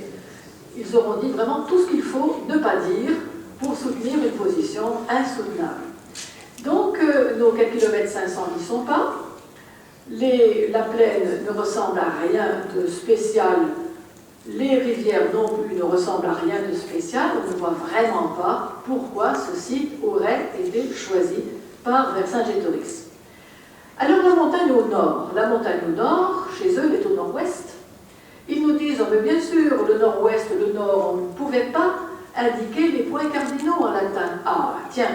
ils auront dit vraiment tout ce qu'il faut ne pas dire pour soutenir une position insoutenable. Donc, nos 4 km 500 n'y sont pas. La plaine ne ressemble à rien de spécial. Les rivières non plus ne ressemblent à rien de spécial. On ne voit vraiment pas pourquoi ce site aurait été choisi par Vercingétorix. Alors la montagne au nord. La montagne au nord, chez eux, elle est au nord-ouest. Ils nous disent, oh, mais bien sûr, le nord-ouest, le nord, on ne pouvait pas indiquer les points cardinaux en latin. Ah, tiens,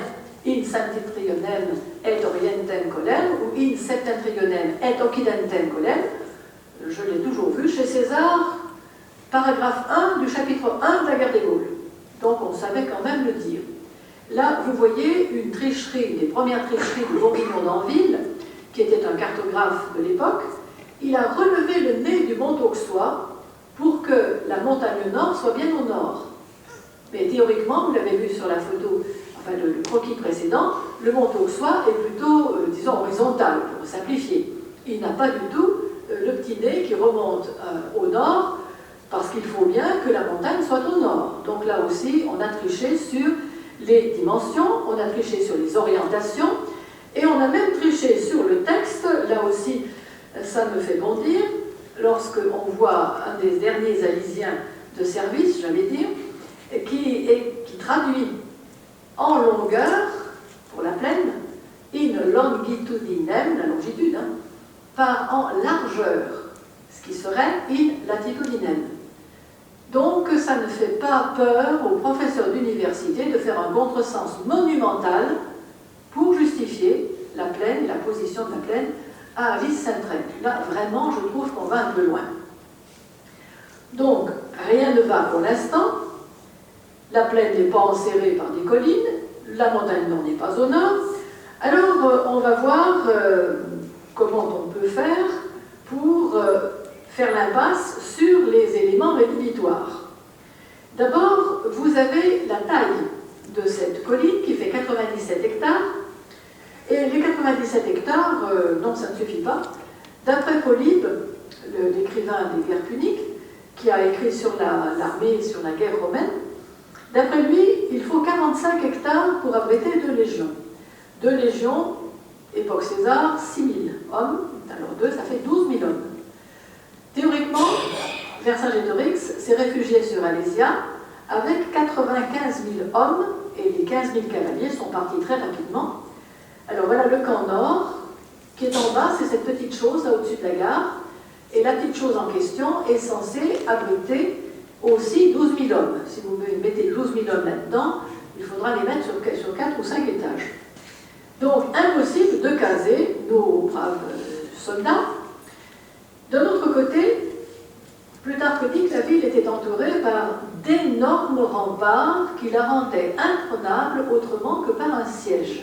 in septentrionem et orientem colem, ou in septentrionem et occidentem colem. Je l'ai toujours vu chez César, paragraphe 1 du chapitre 1 de la guerre des Gaules. Donc on savait quand même le dire. Là, vous voyez une tricherie, des premières tricheries de Bourguignon d'Anville, qui était un cartographe de l'époque. Il a relevé le nez du mont Auxois pour que la montagne nord soit bien au nord. Mais théoriquement, vous l'avez vu sur la photo, enfin le croquis précédent, le mont Auxois est plutôt, disons, horizontal, pour simplifier. Il n'a pas du tout le petit nez qui remonte au nord, parce qu'il faut bien que la montagne soit au nord. Donc là aussi, on a triché sur les dimensions, on a triché sur les orientations, et on a même triché sur le texte. Là aussi, ça me fait bondir, lorsqu'on voit un des derniers Alysiens de service, j'allais dire, qui traduit en longueur, pour la plaine, in longitudinem, la longitude, par en largeur, ce qui serait in latitudinem. Donc ça ne fait pas peur aux professeurs d'université de faire un contresens monumental pour justifier la plaine et la position de la plaine à Lys-Saint-Trèves. Là, vraiment, je trouve qu'on va un peu loin. Donc, rien ne va pour l'instant. La plaine n'est pas enserrée par des collines. La montagne nord n'est pas au nord. Alors, on va voir comment on peut faire pour faire l'impasse sur les éléments rédhibitoires. D'abord, vous avez la taille de cette colline qui fait 97 hectares. Et les 97 hectares, non, ça ne suffit pas. D'après Polybe, l'écrivain des guerres puniques, qui a écrit sur l'armée, sur la guerre romaine, d'après lui, il faut 45 hectares pour abriter 2 légions. 2 légions, époque César, 6 000 hommes, alors 2, ça fait 12 000 hommes. Théoriquement, Vercingétorix s'est réfugié sur Alésia avec 95 000 hommes, et les 15 000 cavaliers sont partis très rapidement. Alors voilà le camp nord, qui est en bas, c'est cette petite chose là au-dessus de la gare, et la petite chose en question est censée abriter aussi 12 000 hommes. Si vous mettez 12 000 hommes là-dedans, il faudra les mettre sur 4 ou 5 étages. Donc impossible de caser nos braves soldats. De l'autre côté, Plutarque dit que la ville était entourée par d'énormes remparts qui la rendaient imprenable autrement que par un siège.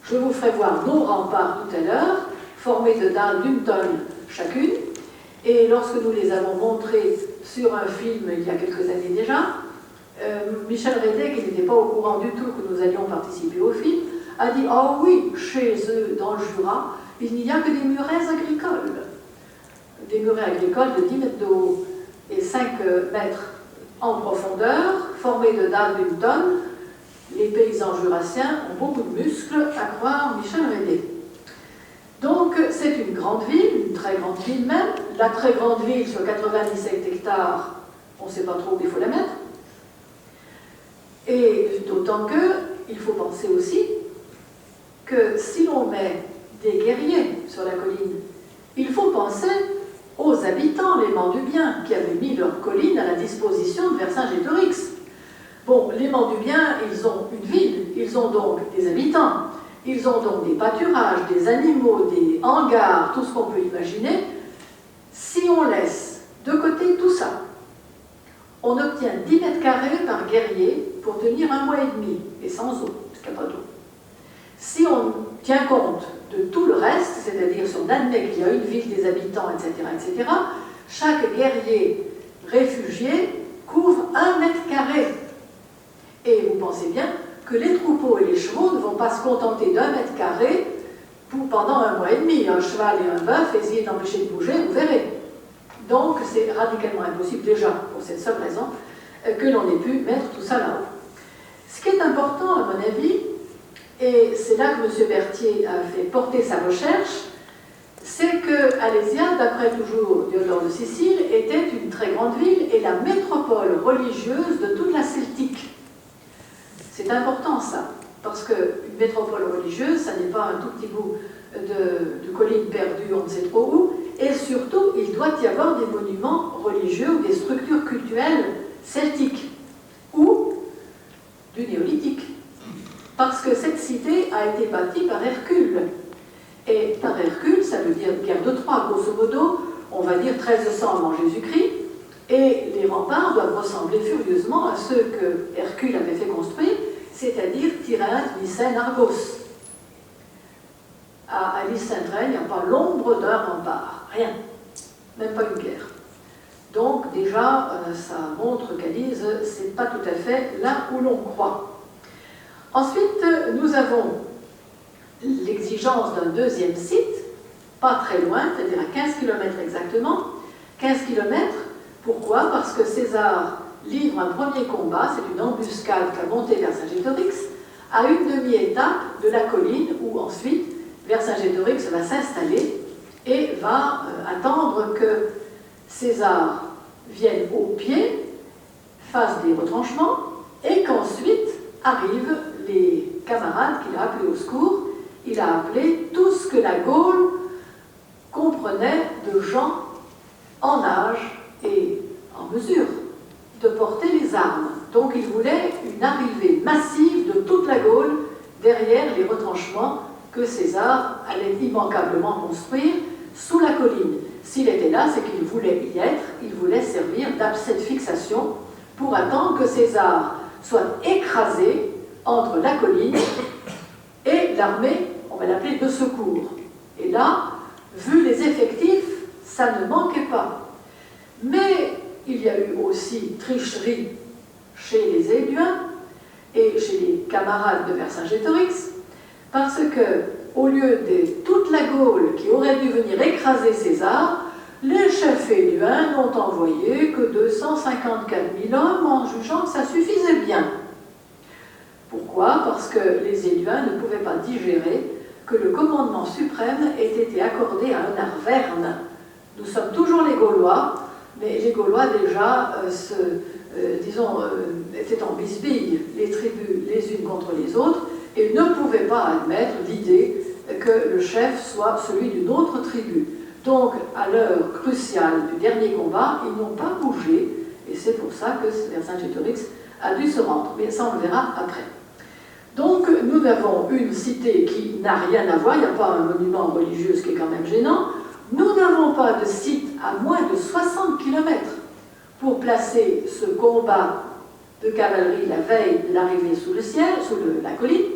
Je vous ferai voir nos remparts tout à l'heure, formés de dalles d'1 tonne chacune, et lorsque nous les avons montrés sur un film il y a quelques années déjà, Michel Rédet, qui n'était pas au courant du tout que nous allions participer au film, a dit « Ah oui, chez eux, dans le Jura, il n'y a que des murets agricoles. » Des murets agricoles de 10 mètres de haut et 5 mètres en profondeur, formés de dalles d'1 tonne. Les paysans jurassiens ont beaucoup de muscles, à croire Michel Rédet. Donc c'est une grande ville, une très grande ville même. La très grande ville sur 97 hectares, on ne sait pas trop où il faut la mettre. Et d'autant qu'il faut penser aussi que si l'on met des guerriers sur la colline, il faut penser aux habitants, les Mandubiens, qui avaient mis leur colline à la disposition de Vercingétorix. Bon, les Mandubiens, ils ont une ville, ils ont donc des habitants, ils ont donc des pâturages, des animaux, des hangars, tout ce qu'on peut imaginer. Si on laisse de côté tout ça, on obtient 10 mètres carrés par guerrier pour tenir 1 mois et demi, et sans eau, parce qu'il n'y a pas d'eau. Si on tient compte de tout le reste, c'est-à-dire si on admet qu'il y a une ville, des habitants, etc., chaque guerrier réfugié couvre 1 mètre carré. Et vous pensez bien que les troupeaux et les chevaux ne vont pas se contenter d'1 mètre carré pendant 1 mois et demi. Un cheval et un bœuf, essayez d'empêcher de bouger, vous verrez. Donc c'est radicalement impossible déjà, pour cette seule raison, que l'on ait pu mettre tout ça là-haut. Ce qui est important, à mon avis, et c'est là que M. Berthier a fait porter sa recherche, c'est que Alésia, d'après toujours Diodore de Sicile, était une très grande ville et la métropole religieuse de toute la Celtique. C'est important ça, parce qu'une métropole religieuse, ça n'est pas un tout petit bout de colline perdue, on ne sait trop où, et surtout, il doit y avoir des monuments religieux ou des structures cultuelles celtiques, ou du néolithique. Parce que cette cité a été bâtie par Hercule. Et par Hercule, ça veut dire guerre de Troie, grosso modo, on va dire 1300 avant Jésus-Christ, et les remparts doivent ressembler furieusement à ceux que Hercule avait fait construire, c'est-à-dire Tyrinthe, Mycène, Argos. À Lys-Saint-Vrain, il n'y a pas l'ombre d'un rempart, rien, même pas une guerre. Donc déjà, ça montre qu'à Lys, c'est pas tout à fait là où l'on croit. Ensuite, nous avons l'exigence d'un deuxième site, pas très loin, c'est-à-dire à 15 km exactement. 15 km, pourquoi? Parce que César livre un premier combat, c'est une embuscade qui a monté vers Saint-Gétorix, à une demi-étape de la colline où ensuite Vercingétorix va s'installer et va attendre que César vienne au pied, fasse des retranchements et qu'ensuite arrivent les camarades qu'il a appelés au secours. Il a appelé tout ce que la Gaule comprenait de gens en âge et en mesure de porter les armes. Donc il voulait une arrivée massive de toute la Gaule derrière les retranchements que César allait immanquablement construire sous la colline. S'il était là, c'est qu'il voulait y être, il voulait servir d'abcès de fixation pour attendre que César soit écrasé entre la colline et l'armée, on va l'appeler de secours. Et là, vu les effectifs, ça ne manquait pas. Mais il y a eu aussi tricherie chez les Éduins et chez les camarades de Vercingétorix, parce que, au lieu de toute la Gaule qui aurait dû venir écraser César, les chefs éduins n'ont envoyé que 254 000 hommes en jugeant que ça suffisait bien. Pourquoi? Parce que les Éduins ne pouvaient pas digérer que le commandement suprême ait été accordé à un Arverne. Nous sommes toujours les Gaulois, mais les Gaulois déjà, étaient en bisbille, les tribus les unes contre les autres, et ne pouvaient pas admettre l'idée que le chef soit celui d'une autre tribu. Donc, à l'heure cruciale du dernier combat, ils n'ont pas bougé, et c'est pour ça que Vercingétorix a dû se rendre. Mais ça, on le verra après. Donc, nous avons une cité qui n'a rien à voir, il n'y a pas un monument religieux, ce qui est quand même gênant. Nous n'avons pas de site à moins de 60 km pour placer ce combat de cavalerie la veille de l'arrivée sous le ciel, sous la colline.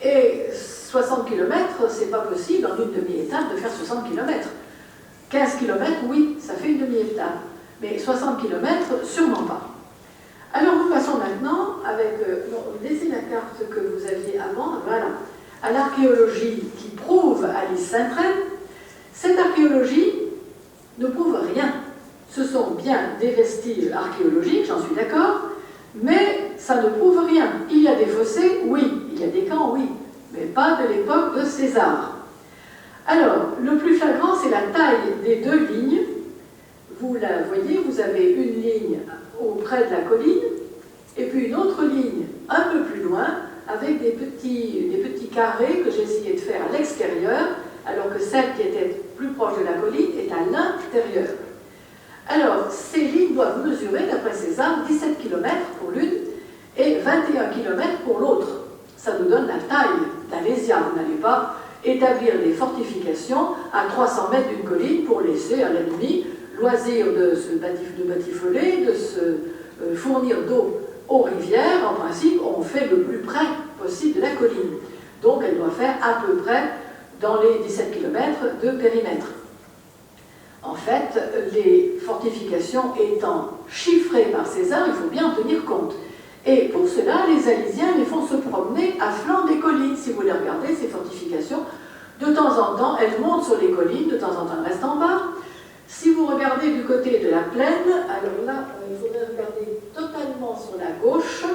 Et 60 km, c'est pas possible en une demi-étape de faire 60 km. 15 km, oui, ça fait une demi-étape. Mais 60 km, sûrement pas. Alors nous passons maintenant avec, laissez la carte que vous aviez avant, voilà, à l'archéologie qui prouve à Lys-Saint-Vrain. Cette archéologie ne prouve rien. Ce sont bien des vestiges archéologiques, j'en suis d'accord, mais ça ne prouve rien. Il y a des fossés, oui, il y a des camps, oui, mais pas de l'époque de César. Alors, le plus flagrant, c'est la taille des deux lignes. Vous la voyez, vous avez une ligne auprès de la colline, et puis une autre ligne un peu plus loin, avec des petits carrés que j'ai essayé de faire à l'extérieur, alors que celle qui était plus proche de la colline est à l'intérieur. Alors, ces lignes doivent mesurer, d'après César, 17 km pour l'une et 21 km pour l'autre. Ça nous donne la taille d'Alésia. Vous n'allez pas établir des fortifications à 300 mètres d'une colline pour laisser à l'ennemi loisir de batifoler, de se fournir d'eau aux rivières. En principe, on fait le plus près possible de la colline. Donc, elle doit faire à peu près dans les 17 km de périmètre. En fait, les fortifications étant chiffrées par César, il faut bien en tenir compte. Et pour cela, les Alésiens les font se promener à flanc des collines. Si vous les regardez, ces fortifications, de temps en temps, elles montent sur les collines, de temps en temps, elles restent en bas. Si vous regardez du côté de la plaine, alors là, il faudrait regarder totalement sur la gauche,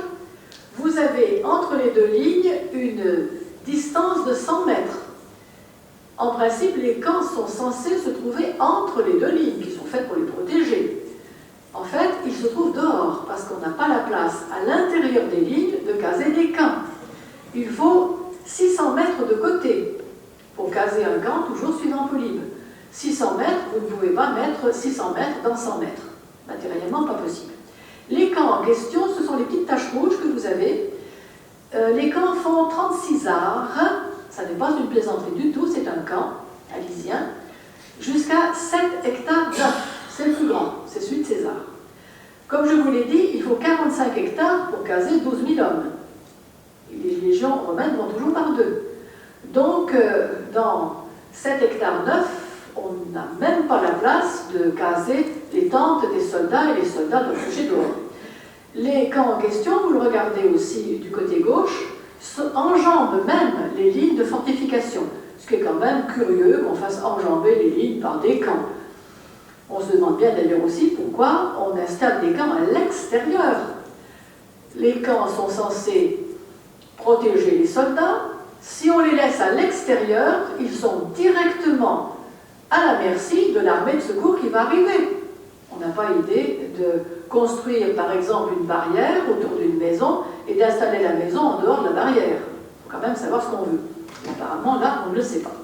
vous avez entre les deux lignes une distance de 100 mètres. En principe, les camps sont censés se trouver entre les deux lignes, qui sont faites pour les protéger. En fait, ils se trouvent dehors, parce qu'on n'a pas la place à l'intérieur des lignes de caser des camps. Il faut 600 mètres de côté pour caser un camp, toujours suivant Polybe. 600 mètres, vous ne pouvez pas mettre 600 mètres dans 100 mètres. Matériellement, pas possible. Les camps en question, ce sont les petites taches rouges que vous avez. Les camps font 36 arts. Ça n'est pas une plaisanterie du tout, c'est un camp alisien. Jusqu'à 7 hectares d'œufs. C'est le plus grand, c'est celui de César. Comme je vous l'ai dit, il faut 45 hectares pour caser 12 000 hommes. Les légions romaines vont toujours par deux. Donc, dans 7 hectares neufs, on n'a même pas la place de caser les tentes des soldats et les soldats doivent coucher dehors. Les camps en question, vous le regardez aussi du côté gauche, enjambent même les lignes de fortification. Ce qui est quand même curieux qu'on fasse enjamber les lignes par des camps. On se demande bien d'ailleurs aussi pourquoi on installe des camps à l'extérieur. Les camps sont censés protéger les soldats. Si on les laisse à l'extérieur, ils sont directement à la merci de l'armée de secours qui va arriver. On n'a pas idée de construire par exemple une barrière autour d'une maison et d'installer la maison en dehors de la barrière. Il faut quand même savoir ce qu'on veut. Apparemment là, on ne le sait pas.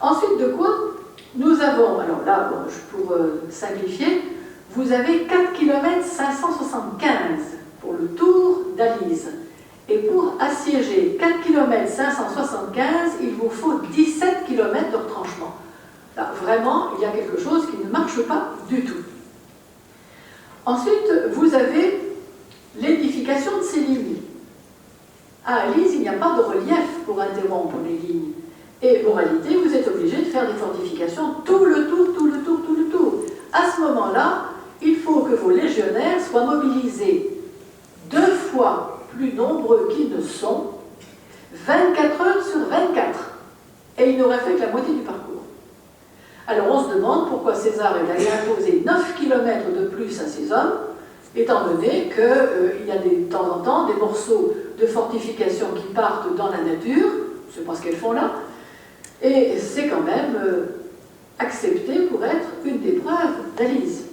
Ensuite de quoi nous avons, alors là, pour simplifier, vous avez 4 km 575 pour le tour d'Alise. Et pour assiéger 4 km 575, il vous faut 17 km de retranchement. Là, vraiment, il y a quelque chose qui ne marche pas du tout. Ensuite, vous avez l'édification de ces lignes. À Alise, il n'y a pas de relief pour interrompre les lignes. Et moralité, vous êtes obligé de faire des fortifications tout le tour. À ce moment-là, il faut que vos légionnaires soient mobilisés 2 fois plus nombreux qu'ils ne sont, 24 heures sur 24. Et il n'aurait fait que la moitié du parcours. Alors on se demande pourquoi César est allé imposer 9 km de plus à ses hommes, étant donné qu'il y a de temps en temps des morceaux de fortification qui partent dans la nature, je ne sais pas ce qu'elles font là, et c'est quand même accepté pour être une des preuves d'Alise.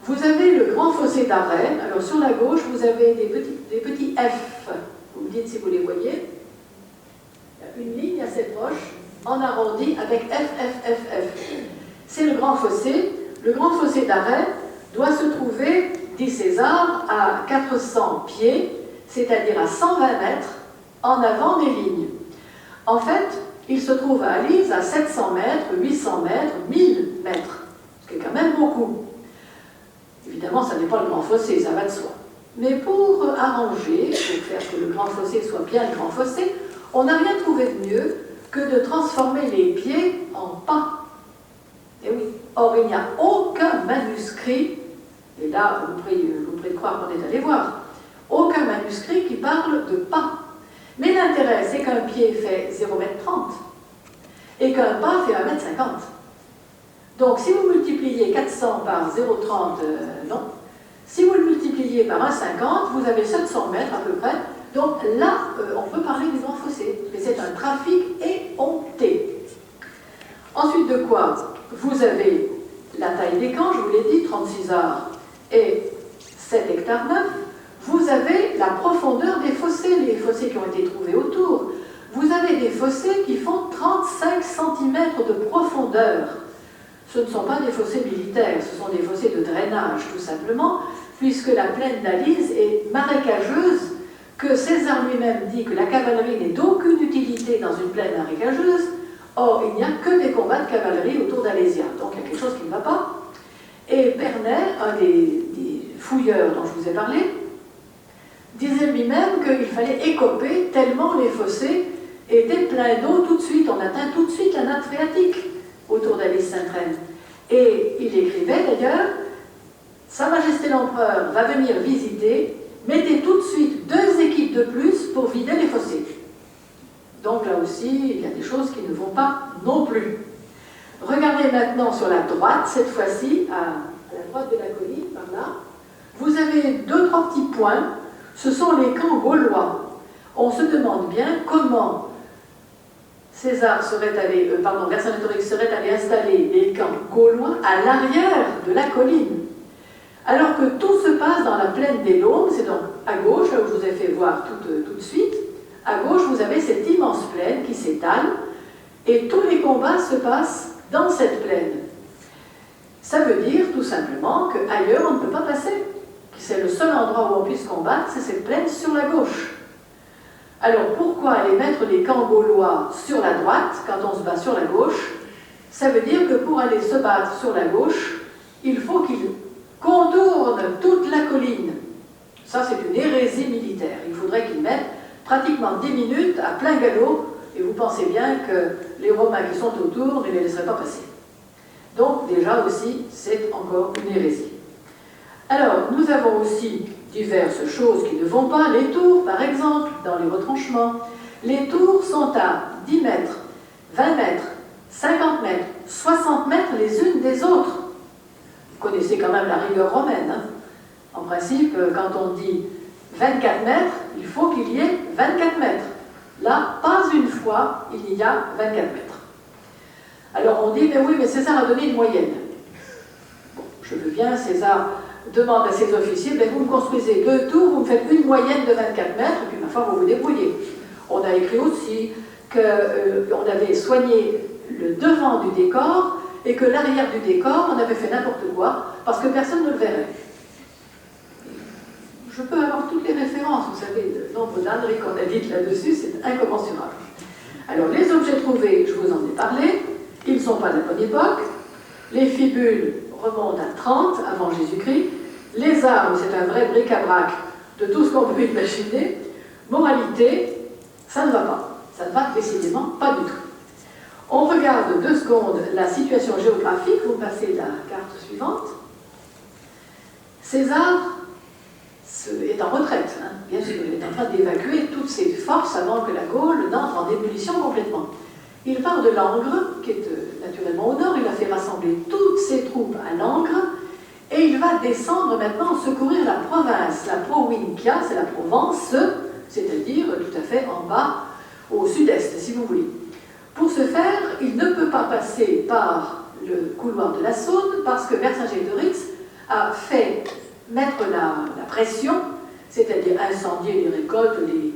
Vous avez le grand fossé d'arrêt, alors sur la gauche vous avez des petits F, vous me dites si vous les voyez, une ligne assez proche, en arrondi avec F. C'est le grand fossé. Le grand fossé d'arrêt doit se trouver, dit César, à 400 pieds, c'est-à-dire à 120 mètres, en avant des lignes. En fait, il se trouve à Alise à 700 mètres, 800 mètres, 1000 mètres, ce qui est quand même beaucoup. Évidemment, ça n'est pas le grand fossé, ça va de soi. Mais pour arranger, pour faire que le grand fossé soit bien le grand fossé, on n'a rien trouvé de mieux que de transformer les pieds en pas. Et oui, or il n'y a aucun manuscrit, et là vous pouvez croire qu'on est allé voir, aucun manuscrit qui parle de pas. Mais l'intérêt, c'est qu'un pied fait 0,30 m et qu'un pas fait 1,50 m. Donc si vous multipliez 400 par 0,30, non. Si vous le multipliez par 1,50, vous avez 700 mètres à peu près. Donc là, on peut parler du grand fossé. Mais c'est un trafic éhonté. Ensuite de quoi? Vous avez la taille des camps, je vous l'ai dit, 36 arts et 7 hectares 9. Vous avez la profondeur des fossés, les fossés qui ont été trouvés autour. Vous avez des fossés qui font 35 cm de profondeur. Ce ne sont pas des fossés militaires, ce sont des fossés de drainage, tout simplement, puisque la plaine d'Alise est marécageuse, que César lui-même dit que la cavalerie n'est d'aucune utilité dans une plaine marécageuse. Or, il n'y a que des combats de cavalerie autour d'Alésia, donc il y a quelque chose qui ne va pas. Et Pernet, un des fouilleurs dont je vous ai parlé, disait lui-même qu'il fallait écoper tellement les fossés étaient pleins d'eau tout de suite, on atteint tout de suite la nappe phréatique autour d'Alise-Sainte-Reine. Et il écrivait d'ailleurs, Sa Majesté l'Empereur va venir visiter, mettez tout de suite 2 équipes de plus pour vider les fossés. Donc là aussi, il y a des choses qui ne vont pas non plus. Regardez maintenant sur la droite, cette fois-ci, à la droite de la colline, par là, vous avez 2-3 petits points. ce sont les camps gaulois. On se demande bien comment Vercingétorix serait allé installer les camps gaulois à l'arrière de la colline, alors que tout se passe dans la plaine des Laumes. C'est donc à gauche, là où je vous ai fait voir tout de suite, à gauche vous avez cette immense plaine qui s'étale, et tous les combats se passent dans cette plaine. Ça veut dire tout simplement qu'ailleurs on ne peut pas passer. C'est le seul endroit où on puisse combattre, c'est cette plaine sur la gauche. Alors pourquoi aller mettre les camps gaulois sur la droite quand on se bat sur la gauche? Ça veut dire que pour aller se battre sur la gauche, il faut qu'ils contournent toute la colline. Ça, c'est une hérésie militaire. Il faudrait qu'ils mettent pratiquement 10 minutes à plein galop, et vous pensez bien que les Romains qui sont autour ne les laisseraient pas passer. Donc déjà aussi, c'est encore une hérésie. Alors, nous avons aussi diverses choses qui ne vont pas. Les tours, par exemple, dans les retranchements. Les tours sont à 10 mètres, 20 mètres, 50 mètres, 60 mètres les unes des autres. Vous connaissez quand même la rigueur romaine. Hein? En principe, quand on dit 24 mètres, il faut qu'il y ait 24 mètres. Là, pas une fois, il y a 24 mètres. Alors on dit, mais oui, mais César a donné une moyenne. Bon, je veux bien, César demande à ses officiers, ben, vous me construisez 2 tours, vous me faites une moyenne de 24 mètres, et puis ma foi, vous vous débrouillez. On a écrit aussi qu'on avait soigné le devant du décor, et que l'arrière du décor, on avait fait n'importe quoi, parce que personne ne le verrait. Je peux avoir toutes les références, vous savez, le nombre d'âneries qu'on a dites là-dessus, c'est incommensurable. Alors, les objets trouvés, je vous en ai parlé, ils ne sont pas de la bonne époque. Les fibules remontent à 30 avant Jésus-Christ. Les armes, c'est un vrai bric-à-brac de tout ce qu'on peut imaginer. Moralité, ça ne va pas. Ça ne va décidément pas du tout. On regarde 2 secondes la situation géographique. Vous passez la carte suivante. César est en retraite, hein. Bien sûr, il est en train d'évacuer toutes ses forces avant que la Gaule n'entre en ébullition complètement. Il part de Langres, qui est naturellement au nord, il a fait rassembler toutes ses troupes à Langres, et il va descendre maintenant secourir la province, la Provincia, c'est la Provence, c'est-à-dire tout à fait en bas, au sud-est, si vous voulez. Pour ce faire, il ne peut pas passer par le couloir de la Saône, parce que Vercingétorix a fait mettre la pression, c'est-à-dire incendier les récoltes, les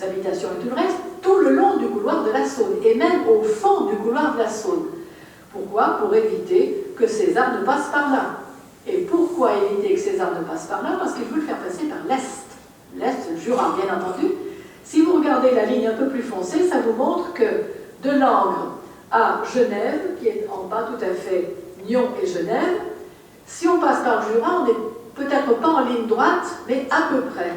habitations et tout le reste, tout le long du couloir de la Saône, et même au fond du couloir de la Saône. Pourquoi? Pour éviter que César ne passe par là. Et pourquoi éviter que César ne passe par là? Parce qu'il veut le faire passer par l'Est. L'Est, le Jura, bien entendu. Si vous regardez la ligne un peu plus foncée, ça vous montre que de Langres à Genève, qui est en bas tout à fait Nyon et Genève, si on passe par le Jura, on n'est peut-être pas en ligne droite, mais à peu près.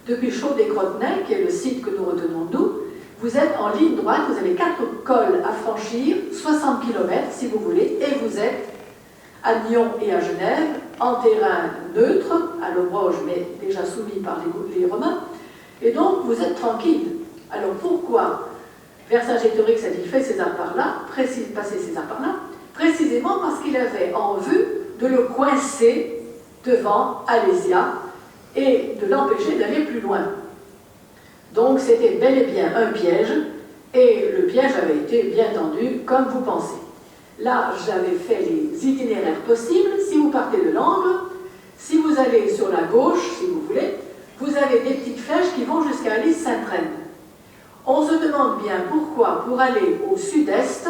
Depuis Chaux-des-Crotenay, qui est le site que nous retenons nous, vous êtes en ligne droite, vous avez 4 cols à franchir, 60 km si vous voulez, et vous êtes à Nyon et à Genève, en terrain neutre, à l'Obroge, mais déjà soumis par les Romains, et donc vous êtes tranquille. Alors pourquoi Vercingétorix a-t-il fait César par là, passer César par là? Précisément parce qu'il avait en vue de le coincer devant Alésia et de l'empêcher d'aller plus loin. Donc c'était bel et bien un piège, et le piège avait été bien tendu, comme vous pensez. Là, j'avais fait les itinéraires possibles. Si vous partez de Langres, si vous allez sur la gauche, si vous voulez, vous avez des petites flèches qui vont jusqu'à Alise-Sainte-Reine. On se demande bien pourquoi, pour aller au sud-est,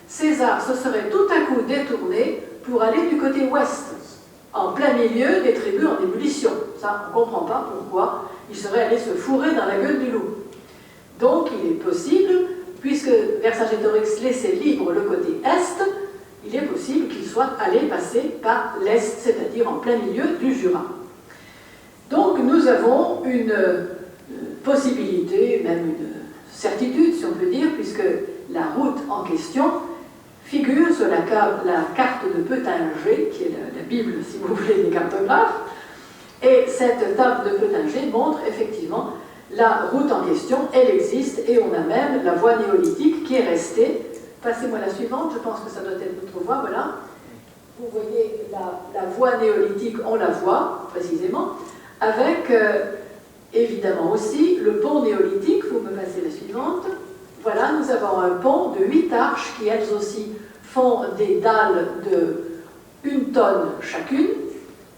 César se serait tout à coup détourné pour aller du côté ouest, en plein milieu des tribus en ébullition. Ça, on ne comprend pas pourquoi il serait allé se fourrer dans la gueule du loup. Donc, il est possible, puisque Vercingétorix laissait libre le côté est, il est possible qu'il soit allé passer par l'est, c'est-à-dire en plein milieu du Jura. Donc, nous avons une possibilité, même une certitude, si on peut dire, puisque la route en question figure sur la carte de Peutinger, qui est la Bible, si vous voulez, des cartographes. Et cette table de Peutinger montre effectivement la route en question, elle existe, et on a même la voie néolithique qui est restée. Passez-moi la suivante, je pense que ça doit être notre voie, voilà. Vous voyez la voie néolithique, on la voit précisément, avec Évidemment aussi, le pont néolithique, vous me passez la suivante. Voilà, nous avons un pont de 8 arches qui, elles aussi, font des dalles de 1 tonne chacune.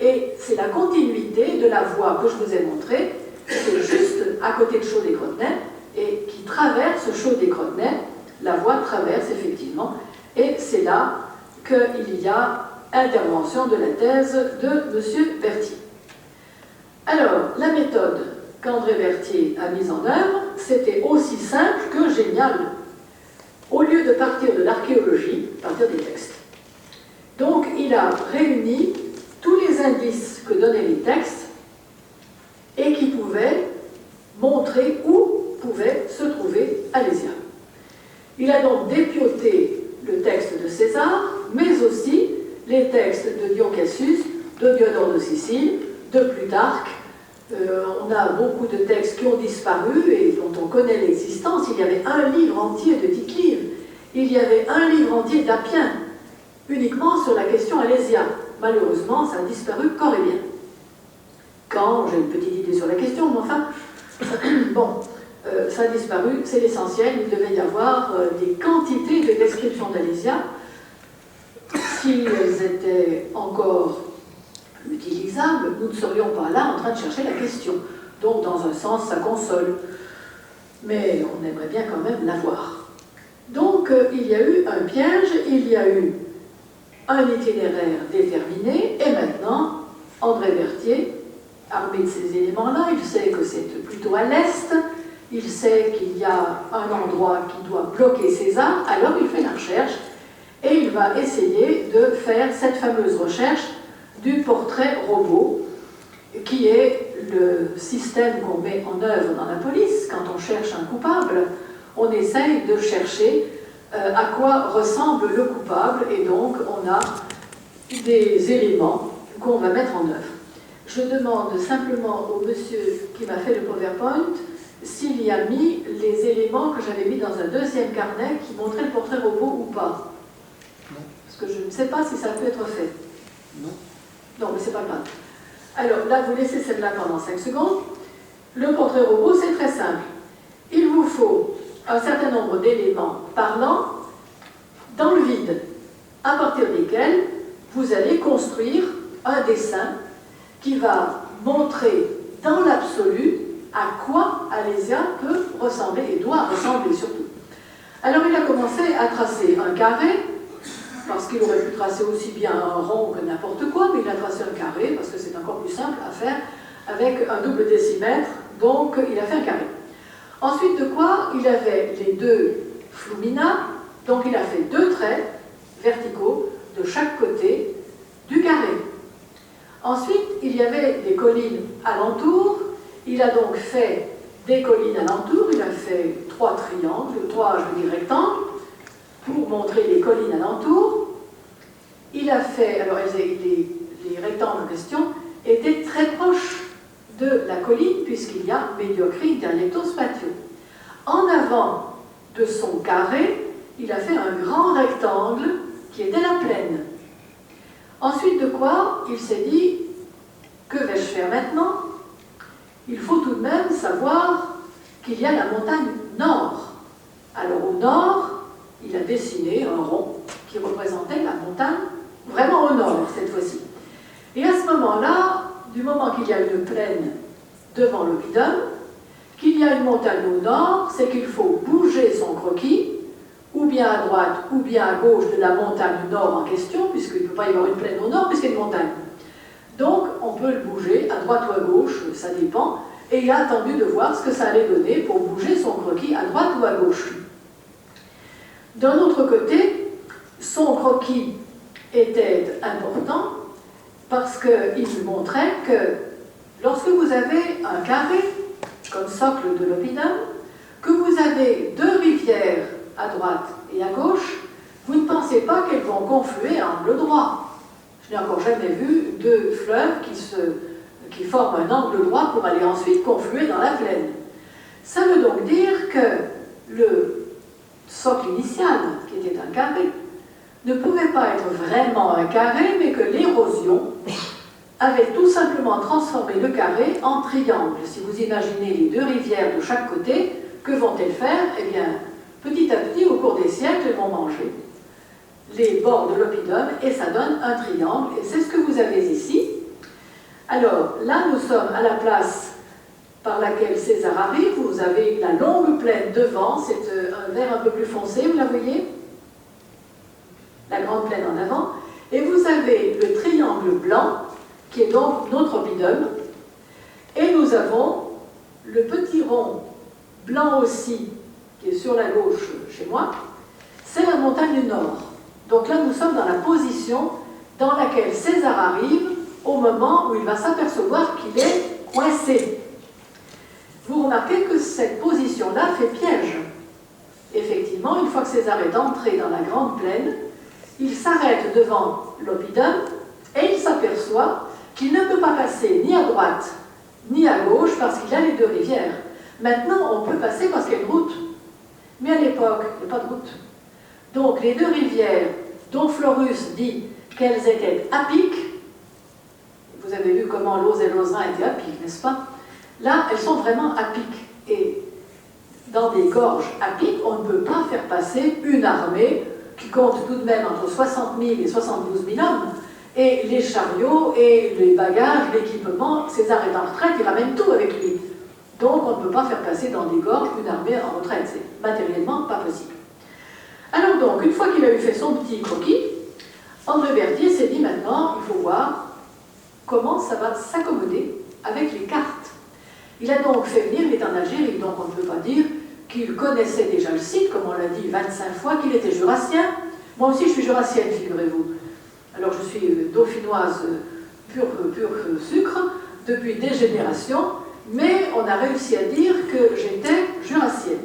Et c'est la continuité de la voie que je vous ai montrée, qui est juste à côté de Chaux-des-Crotenay, et qui traverse Chaux-des-Crotenay. La voie traverse effectivement, et c'est là qu'il y a intervention de la thèse de M. Berthier. Alors, la méthode qu'André Berthier a mise en œuvre, c'était aussi simple que génial. Au lieu de partir de l'archéologie, partir des textes. Donc, il a réuni tous les indices que donnaient les textes et qui pouvaient montrer où pouvait se trouver Alésia. Il a donc dépioté le texte de César, mais aussi les textes de Dion Cassius, de Diodore de Sicile, de Plutarque. On a beaucoup de textes qui ont disparu et dont on connaît l'existence. Il y avait un livre entier de Tite-Live, il y avait un livre entier d'Appien, uniquement sur la question Alésia. Malheureusement, ça a disparu corps et bien. Quand j'ai une petite idée sur la question, mais enfin, bon, ça a disparu, c'est l'essentiel. Il devait y avoir des quantités de descriptions d'Alésia. Si elles étaient encore utilisables, nous ne serions pas là en train de chercher la question. Donc, dans un sens, ça console. Mais on aimerait bien quand même l'avoir. Donc, il y a eu un piège, il y a eu un itinéraire déterminé, et maintenant, André Berthier, armé de ces éléments-là, il sait que c'est plutôt à l'est, il sait qu'il y a un endroit qui doit bloquer César, alors il fait la recherche, et il va essayer de faire cette fameuse recherche du portrait robot, qui est le système qu'on met en œuvre dans la police. Quand on cherche un coupable, on essaye de chercher à quoi ressemble le coupable, et donc on a des éléments qu'on va mettre en œuvre. Je demande simplement au monsieur qui m'a fait le PowerPoint s'il y a mis les éléments que j'avais mis dans un deuxième carnet qui montraient le portrait robot ou pas. Non. Parce que je ne sais pas si ça peut être fait. Non. Non, mais c'est pas grave. Alors là, vous laissez celle-là pendant 5 secondes. Le portrait robot, c'est très simple. Il vous faut un certain nombre d'éléments parlants dans le vide, à partir desquels vous allez construire un dessin qui va montrer dans l'absolu à quoi Alésia peut ressembler et doit ressembler surtout. Alors il a commencé à tracer un carré, parce qu'il aurait pu tracer aussi bien un rond que n'importe quoi, mais il a tracé un carré parce que c'est encore plus simple à faire avec un double décimètre, donc il a fait un carré. Ensuite de quoi, il avait les 2 flumina, donc il a fait 2 traits verticaux de chaque côté du carré. Ensuite, il y avait des collines alentour, il a donc fait des collines alentour, il a fait 3 triangles, 3, je veux dire, rectangles, pour montrer les collines alentour. Il a fait, alors les rectangles en question étaient très proches de la colline, puisqu'il y a Mediocri Interjecto Spatio. En avant de son carré, il a fait un grand rectangle qui était la plaine. Ensuite de quoi, il s'est dit, que vais-je faire maintenant? Il faut tout de même savoir qu'il y a la montagne nord. Alors au nord, il a dessiné un rond qui représentait la montagne, vraiment au nord cette fois-ci. Et à ce moment-là, du moment qu'il y a une plaine devant l'oppidum, qu'il y a une montagne au nord, c'est qu'il faut bouger son croquis, ou bien à droite, ou bien à gauche de la montagne nord en question, puisqu'il ne peut pas y avoir une plaine au nord, puisqu'il y a une montagne. Donc, on peut le bouger à droite ou à gauche, ça dépend, et il a attendu de voir ce que ça allait donner pour bouger son croquis à droite ou à gauche. D'un autre côté, son croquis était important parce qu'il montrait que lorsque vous avez un carré, comme socle de l'oppidum, que vous avez 2 rivières à droite et à gauche, vous ne pensez pas qu'elles vont confluer à angle droit. Je n'ai encore jamais vu 2 fleuves qui forment un angle droit pour aller ensuite confluer dans la plaine. Ça veut donc dire que le socle initial, qui était un carré, ne pouvait pas être vraiment un carré, mais que l'érosion avait tout simplement transformé le carré en triangle. Si vous imaginez les deux rivières de chaque côté, que vont-elles faire? Eh bien, petit à petit, au cours des siècles, elles vont manger les bords de l'oppidum et ça donne un triangle. Et c'est ce que vous avez ici. Alors, là, nous sommes à la place par laquelle César arrive. Vous avez la longue plaine devant, c'est un vert un peu plus foncé, vous la voyez? La grande plaine en avant. Et vous avez le triangle blanc, qui est donc notre oppidum. Et nous avons le petit rond blanc aussi, qui est sur la gauche chez moi, c'est la montagne nord. Donc là, nous sommes dans la position dans laquelle César arrive au moment où il va s'apercevoir qu'il est coincé. Vous remarquez que cette position-là fait piège. Effectivement, une fois que César est entré dans la grande plaine, il s'arrête devant l'oppidum et il s'aperçoit qu'il ne peut pas passer ni à droite ni à gauche parce qu'il y a les deux rivières. Maintenant, on peut passer parce qu'il y a une route. Mais à l'époque, il n'y a pas de route. Donc, les deux rivières dont Florus dit qu'elles étaient à pic, vous avez vu comment l'Auze et l'Auzin étaient à pic, n'est-ce pas? Là, elles sont vraiment à pic. Et dans des gorges à pic, on ne peut pas faire passer une armée qui compte tout de même entre 60 000 et 72 000 hommes. Et les chariots et les bagages, l'équipement, César est en retraite, il ramène tout avec lui. Donc on ne peut pas faire passer dans des gorges une armée en retraite, c'est matériellement pas possible. Alors donc, une fois qu'il a eu fait son petit croquis, André Berthier s'est dit maintenant, il faut voir comment ça va s'accommoder avec les cartes. Il a donc fait venir, il est en Algérie, donc on ne peut pas dire qu'il connaissait déjà le site, comme on l'a dit 25 fois, qu'il était jurassien. Moi aussi je suis jurassienne, figurez-vous. Alors je suis dauphinoise pur sucre depuis des générations, mais on a réussi à dire que j'étais jurassienne.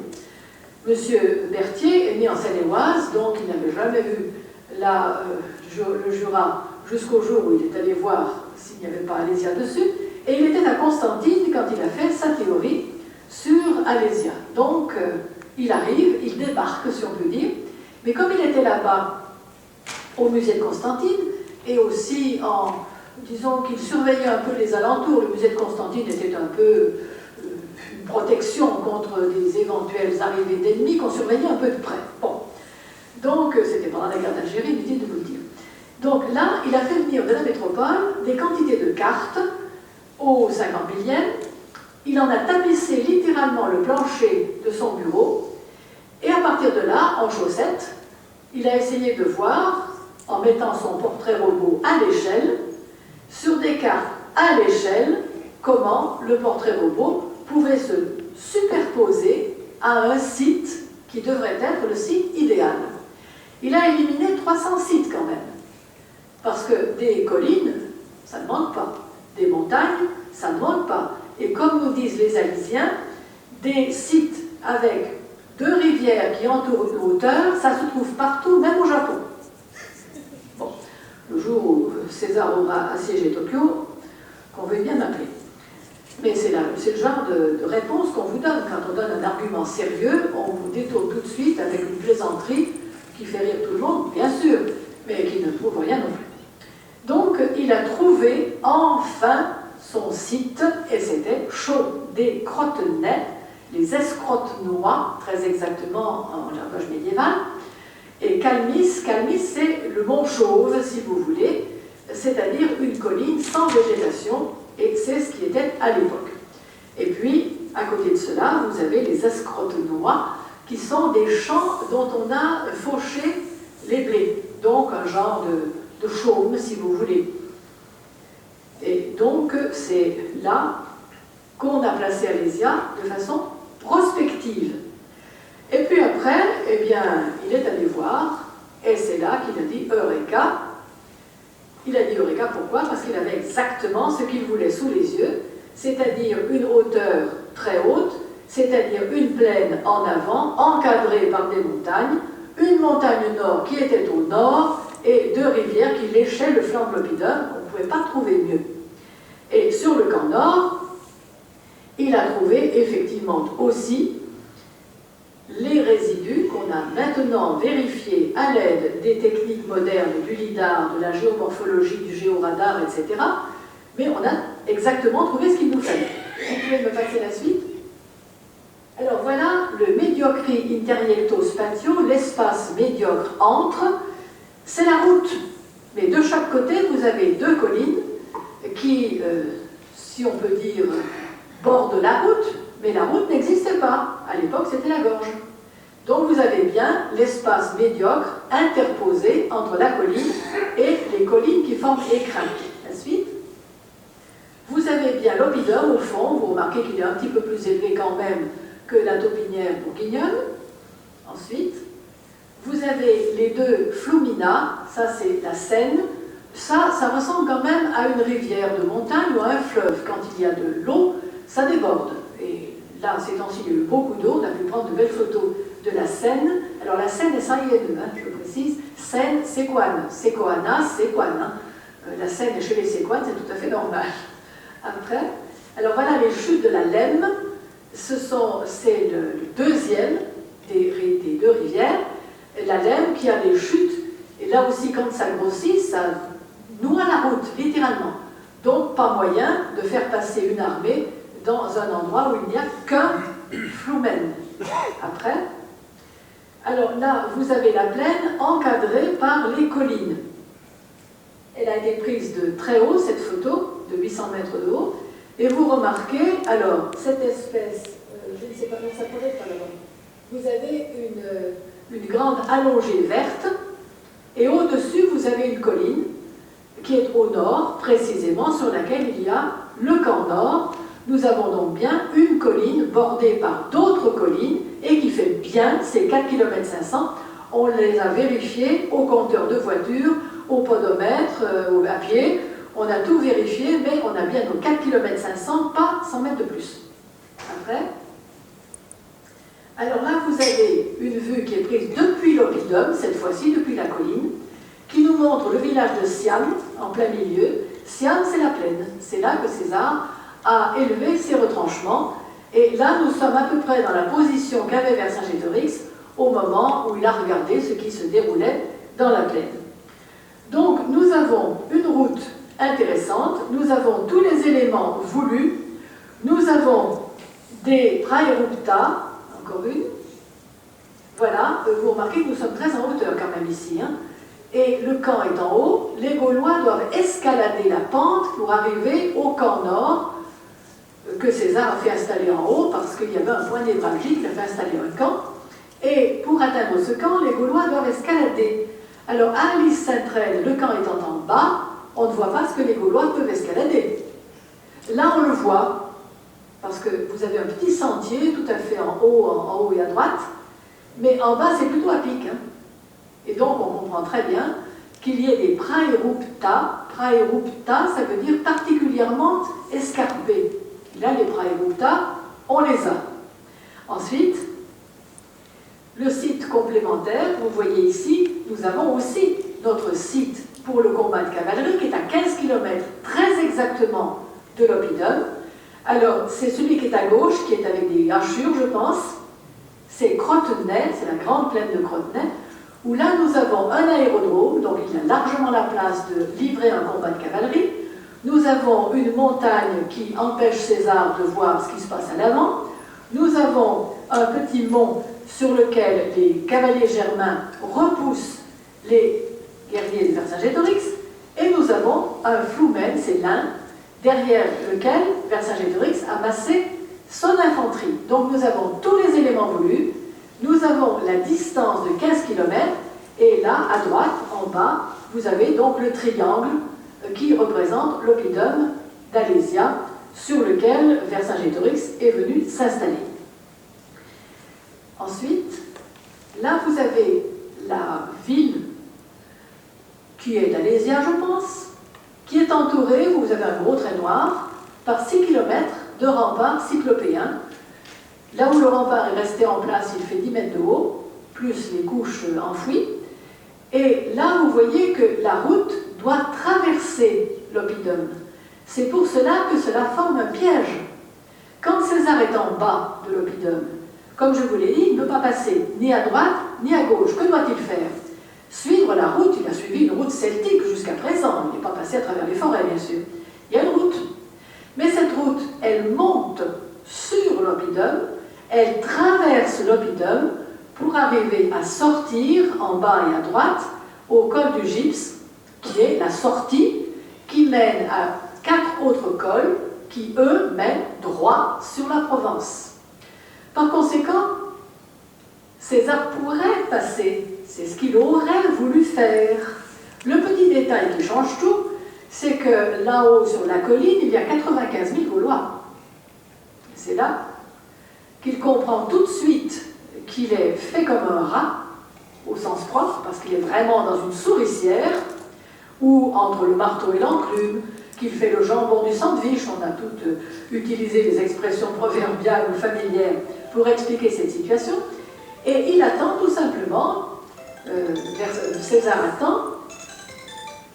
Monsieur Berthier est né en Seine-et-Oise, donc il n'avait jamais vu le Jura jusqu'au jour où il est allé voir s'il n'y avait pas Alésia dessus, et il était à Constantine quand il a fait sa théorie sur Alésia. Donc il arrive, il débarque si on peut dire, mais comme il était là-bas au musée de Constantine, et aussi disons qu'il surveillait un peu les alentours, le musée de Constantine était un peu une protection contre des éventuelles arrivées d'ennemis qu'on surveillait un peu de près. Bon. Donc, c'était pendant la guerre d'Algérie, inutile de vous le dire. Donc là, il a fait venir de la métropole des quantités de cartes aux 50 millièmes. Il en a tapissé littéralement le plancher de son bureau. Et à partir de là, en chaussettes, il a essayé de voir, en mettant son portrait robot à l'échelle, sur des cartes à l'échelle, comment le portrait robot pouvait se superposer à un site qui devrait être le site idéal. Il a éliminé 300 sites quand même, parce que des collines, ça ne manque pas, des montagnes, ça ne manque pas. Et comme nous disent les Alésiens, des sites avec deux rivières qui entourent une hauteur, ça se trouve partout, même au Japon. Bon, le jour où César aura assiégé Tokyo, qu'on veut bien m'appeler. Mais c'est le genre de réponse qu'on vous donne. Quand on donne un argument sérieux, on vous détourne tout de suite avec une plaisanterie qui fait rire tout le monde, bien sûr, mais qui ne prouve rien non plus. Donc, il a trouvé enfin son site, et c'était Chaux-des-Crotenay, les Escrotenois, très exactement en langage médiéval, et Calmis, c'est le mont Chauve, si vous voulez, c'est-à-dire une colline sans végétation, et c'est ce qui était à l'époque. Et puis, à côté de cela, vous avez les Escrotenois, qui sont des champs dont on a fauché les blés, donc un genre de chaume, si vous voulez. Et donc, c'est là qu'on a placé Alésia de façon prospective. Et puis après, eh bien, il est allé voir, et c'est là qu'il a dit Eureka. Il a dit Eureka, pourquoi? Parce qu'il avait exactement ce qu'il voulait sous les yeux, c'est-à-dire une hauteur très haute, c'est-à-dire une plaine en avant, encadrée par des montagnes, une montagne nord qui était au nord, et deux rivières qui léchaient le flanc de l'oppidum. On ne pouvait pas trouver mieux. Et sur le camp nord, il a trouvé effectivement aussi les résidus qu'on a maintenant vérifiés à l'aide des techniques modernes du lidar, de la géomorphologie, du géoradar, etc., Mais on a exactement trouvé ce qu'il nous fallait. Vous pouvez me passer la suite? Alors voilà le mediocri interiecto spatio, l'espace médiocre entre, c'est la route. Mais de chaque côté, vous avez deux collines qui, si on peut dire, bordent la route, mais la route n'existait pas. À l'époque, c'était la gorge. Donc vous avez bien l'espace médiocre interposé entre la colline et les collines qui forment l'écrin. La suite. Vous avez bien l'oppidum au fond, vous remarquez qu'il est un petit peu plus élevé quand même que la taupinière bourguignonne. Ensuite, vous avez les deux flumina, ça c'est la Seine. Ça ressemble quand même à une rivière de montagne ou à un fleuve. Quand il y a de l'eau, ça déborde. Et là, ces temps-ci, il y a eu beaucoup d'eau, on a pu prendre de belles photos de la Seine. Alors la Seine, S-A-I-N-E, je précise, Seine, séquane, séquana, séquane. La Seine est chez les séquanes, c'est tout à fait normal. Après, alors voilà les chutes de la Lemme, c'est le deuxième des deux rivières, la Lemme qui a des chutes, et là aussi quand ça grossit, ça noie la route, littéralement. Donc pas moyen de faire passer une armée dans un endroit où il n'y a qu'un flumen. Après, alors là, vous avez la plaine encadrée par les collines. Elle a été prise de très haut, cette photo, de 800 mètres de haut, et vous remarquez, alors, cette espèce, je ne sais pas comment ça pourrait être, alors, vous avez une grande allongée verte, et au-dessus, vous avez une colline qui est au nord, précisément, sur laquelle il y a le camp nord. Nous avons donc bien une colline bordée par d'autres collines, et qui fait bien ces 4,5 km. On les a vérifiées au compteur de voiture, au podomètre, à pied, on a tout vérifié, mais on a bien nos 4,5 km, pas 100 mètres de plus. Après, alors là, vous avez une vue qui est prise depuis l'oppidum, cette fois-ci, depuis la colline, qui nous montre le village de Siam, en plein milieu. Siam, c'est la plaine. C'est là que César a élevé ses retranchements. Et là, nous sommes à peu près dans la position qu'avait Vercingétorix au moment où il a regardé ce qui se déroulait dans la plaine. Donc, nous avons une route intéressante, nous avons tous les éléments voulus, nous avons des praerupta, encore une, voilà, vous remarquez que nous sommes très en hauteur quand même ici, hein. Et le camp est en haut, les Gaulois doivent escalader la pente pour arriver au camp nord, que César a fait installer en haut, parce qu'il y avait un point névralgique, il a fait installer un camp, et pour atteindre ce camp, les Gaulois doivent escalader. Alors, à Lys-Sainte-Reine, le camp étant en bas, on ne voit pas ce que les Gaulois peuvent escalader. Là, on le voit, parce que vous avez un petit sentier tout à fait en haut et à droite, mais en bas, c'est plutôt à pic. Hein. Et donc, on comprend très bien qu'il y ait des praerupta. Praerupta, ça veut dire particulièrement escarpés. Là, les praerupta, on les a. Ensuite, le site complémentaire, vous voyez ici, nous avons aussi notre site pour le combat de cavalerie qui est à 15 km très exactement de l'oppidum. Alors, c'est celui qui est à gauche, qui est avec des hachures, je pense. C'est Crotenay, c'est la grande plaine de Crotenay, où là nous avons un aérodrome, donc il a largement la place de livrer un combat de cavalerie. Nous avons une montagne qui empêche César de voir ce qui se passe à l'avant. Nous avons un petit mont sur lequel les cavaliers germains repoussent les guerriers de Vercingétorix. Et nous avons un flumen, c'est l'Ain, derrière lequel Vercingétorix a massé son infanterie. Donc nous avons tous les éléments voulus. Nous avons la distance de 15 km. Et là, à droite, en bas, vous avez donc le triangle qui représente l'oppidum d'Alésia, sur lequel Vercingétorix est venu s'installer. Ensuite, là vous avez la ville qui est d'Alésia, je pense, qui est entourée, vous avez un gros trait noir, par 6 km de remparts cyclopéens. Là où le rempart est resté en place, il fait 10 mètres de haut, plus les couches enfouies. Et là, vous voyez que la route doit traverser l'oppidum. C'est pour cela que cela forme un piège. Quand César est en bas de l'oppidum, comme je vous l'ai dit, il ne peut pas passer ni à droite ni à gauche. Que doit-il faire? Suivre la route. Il a suivi une route celtique jusqu'à présent. Il n'est pas passé à travers les forêts, bien sûr. Il y a une route traverse l'oppidum pour arriver à sortir en bas et à droite au col du Gypse, qui est la sortie qui mène à 4 autres cols qui, eux, mènent droit sur la Provence. Par conséquent, César pourrait passer, c'est ce qu'il aurait voulu faire. Le petit détail qui change tout, c'est que là-haut sur la colline, il y a 95 000 Gaulois. C'est là qu'il comprend tout de suite qu'il est fait comme un rat, au sens propre, parce qu'il est vraiment dans une souricière, où entre le marteau et l'enclume, qu'il fait le jambon du sandwich, on a toutes utilisé les expressions proverbiales ou familières pour expliquer cette situation, et il attend tout simplement, César attend,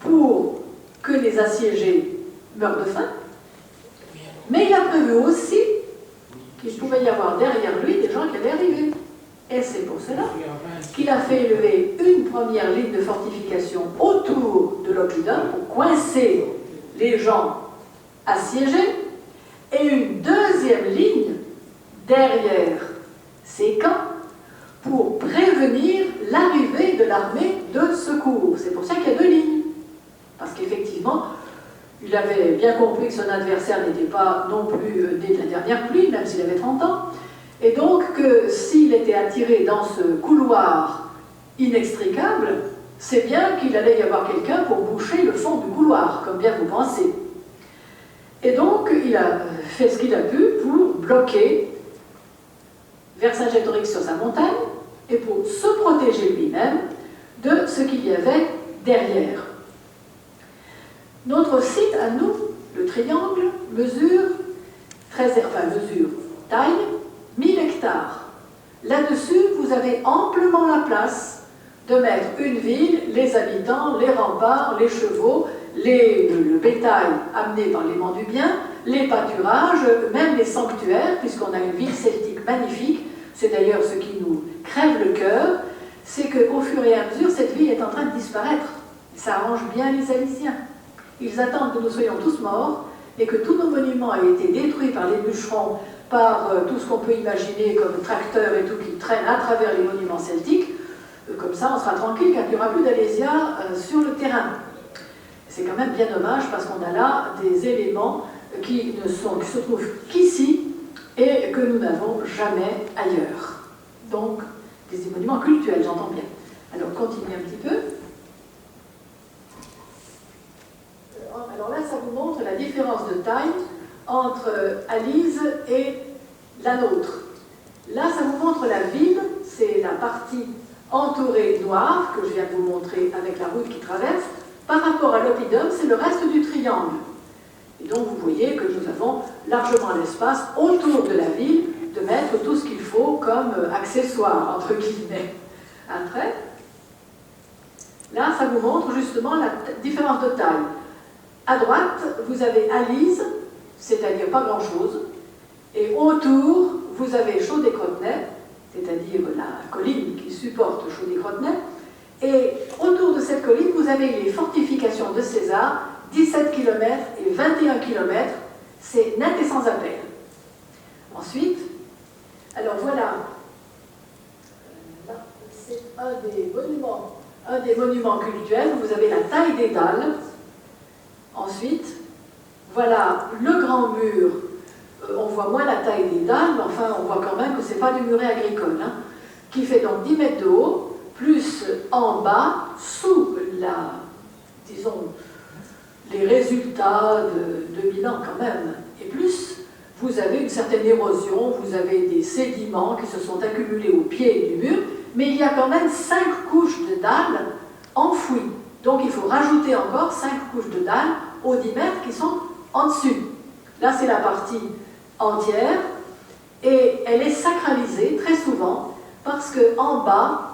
pour que les assiégés meurent de faim, mais il a prévu aussi qu'il pouvait y avoir derrière lui des gens qui allaient arriver. Et c'est pour cela qu'il a fait élever une première ligne de fortification autour de l'oppidum pour coincer les gens assiégés, et une deuxième ligne derrière ces camps pour prévenir l'arrivée de l'armée de secours. C'est pour ça qu'il y a 2 lignes. Parce qu'effectivement, il avait bien compris que son adversaire n'était pas non plus né de la dernière pluie, même s'il avait 30 ans, et donc que s'il était attiré dans ce couloir inextricable, c'est bien qu'il allait y avoir quelqu'un pour boucher le fond du couloir, comme bien vous pensez. Et donc, il a fait ce qu'il a pu pour bloquer Vercingétorix sur sa montagne et pour se protéger lui-même de ce qu'il y avait derrière. Notre site à nous, le triangle, taille 1000 hectares. Là-dessus, vous avez amplement la place de mettre une ville, les habitants, les remparts, les chevaux, le bétail amené par les mendiants du bien, les pâturages, même les sanctuaires, puisqu'on a une ville celtique magnifique. C'est d'ailleurs ce qui nous crève le cœur, c'est qu'au fur et à mesure, cette ville est en train de disparaître. Ça arrange bien les Alisiens. Ils attendent que nous soyons tous morts et que tous nos monuments aient été détruits par les bûcherons, par tout ce qu'on peut imaginer comme tracteurs et tout qui traînent à travers les monuments celtiques. Comme ça, on sera tranquille car il n'y aura plus d'Alésia sur le terrain. C'est quand même bien dommage parce qu'on a là des éléments qui se trouvent qu'ici et que nous n'avons jamais ailleurs. Donc, des monuments cultuels, j'entends bien. Alors, continuez un petit peu. Alors là, ça vous montre la différence de taille entre Alise et la nôtre. Là, ça vous montre la ville, c'est la partie entourée noire que je viens de vous montrer avec la route qui traverse. Par rapport à l'oppidum, c'est le reste du triangle. Et donc, vous voyez que nous avons largement l'espace autour de la ville de mettre tout ce qu'il faut comme accessoire, entre guillemets. Après, là, ça vous montre justement la différence de taille. À droite, vous avez Alise, c'est-à-dire pas grand-chose, et autour, vous avez Chaudet-Crotenay, c'est-à-dire la colline qui supporte Chaudet-Crotenay, et autour de cette colline, vous avez les fortifications de César, 17 km et 21 km, c'est net et sans appel. Ensuite, alors voilà, c'est un des monuments cultuels, vous avez la taille des dalles. Ensuite, voilà le grand mur, on voit moins la taille des dalles, mais enfin on voit quand même que ce n'est pas du muret agricole, hein, qui fait donc 10 mètres de haut, plus en bas, sous disons, les résultats de 2000 ans quand même, et plus, vous avez une certaine érosion, vous avez des sédiments qui se sont accumulés au pied du mur, mais il y a quand même 5 couches de dalles enfouies. Donc il faut rajouter encore 5 couches de dalles aux 10 mètres qui sont en dessus. Là, c'est la partie entière, et elle est sacralisée très souvent, parce qu'en bas,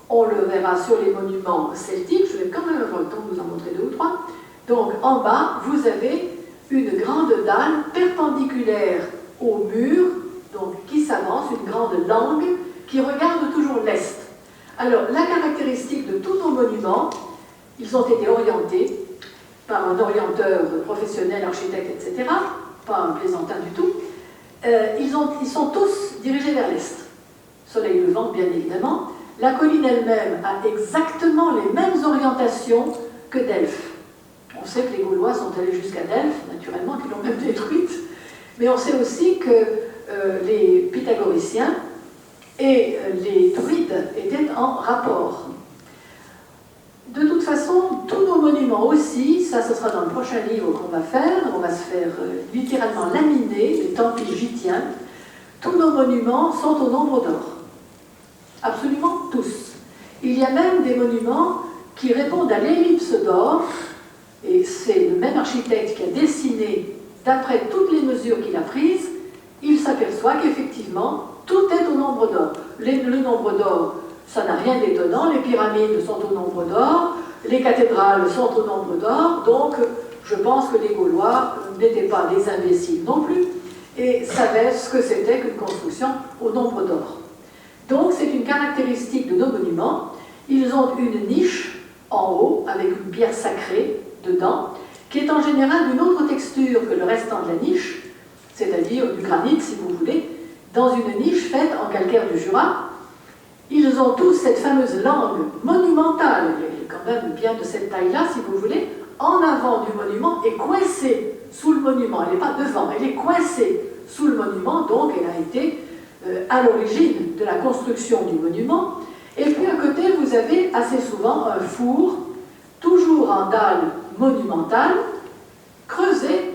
on le verra sur les monuments celtiques, je vais quand même avoir le temps de vous en montrer 2 ou 3. Donc en bas, vous avez une grande dalle perpendiculaire au mur, donc qui s'avance, une grande langue qui regarde toujours l'est. Alors la caractéristique de tous nos monuments, ils ont été orientés par un orienteur professionnel, architecte, etc., pas un plaisantin du tout, ils sont tous dirigés vers l'est. soleil levant bien évidemment. La colline elle-même a exactement les mêmes orientations que Delphes. On sait que les Gaulois sont allés jusqu'à Delphes, naturellement, qu'ils l'ont même détruite, mais on sait aussi que les pythagoriciens et les druides étaient en rapport. De toute façon, tous nos monuments aussi, ça ce sera dans le prochain livre qu'on va faire, on va se faire littéralement laminer, les temples gitiens, tous nos monuments sont au nombre d'or. Absolument tous. Il y a même des monuments qui répondent à l'ellipse d'or, et c'est le même architecte qui a dessiné, d'après toutes les mesures qu'il a prises, il s'aperçoit qu'effectivement, tout est au nombre d'or. Le nombre d'or, ça n'a rien d'étonnant, les pyramides sont au nombre d'or, les cathédrales sont au nombre d'or, donc je pense que les Gaulois n'étaient pas des imbéciles non plus, et savaient ce que c'était qu'une construction au nombre d'or. Donc c'est une caractéristique de nos monuments, ils ont une niche en haut, avec une pierre sacrée dedans, qui est en général d'une autre texture que le restant de la niche, c'est-à-dire du granit si vous voulez, dans une niche faite en calcaire du Jura. Ils ont tous cette fameuse langue monumentale, elle est quand même bien de cette taille-là si vous voulez, en avant du monument et coincée sous le monument. Elle n'est pas devant, elle est coincée sous le monument, donc elle a été à l'origine de la construction du monument. Et puis à côté, vous avez assez souvent un four, toujours en dalle monumentale, creusé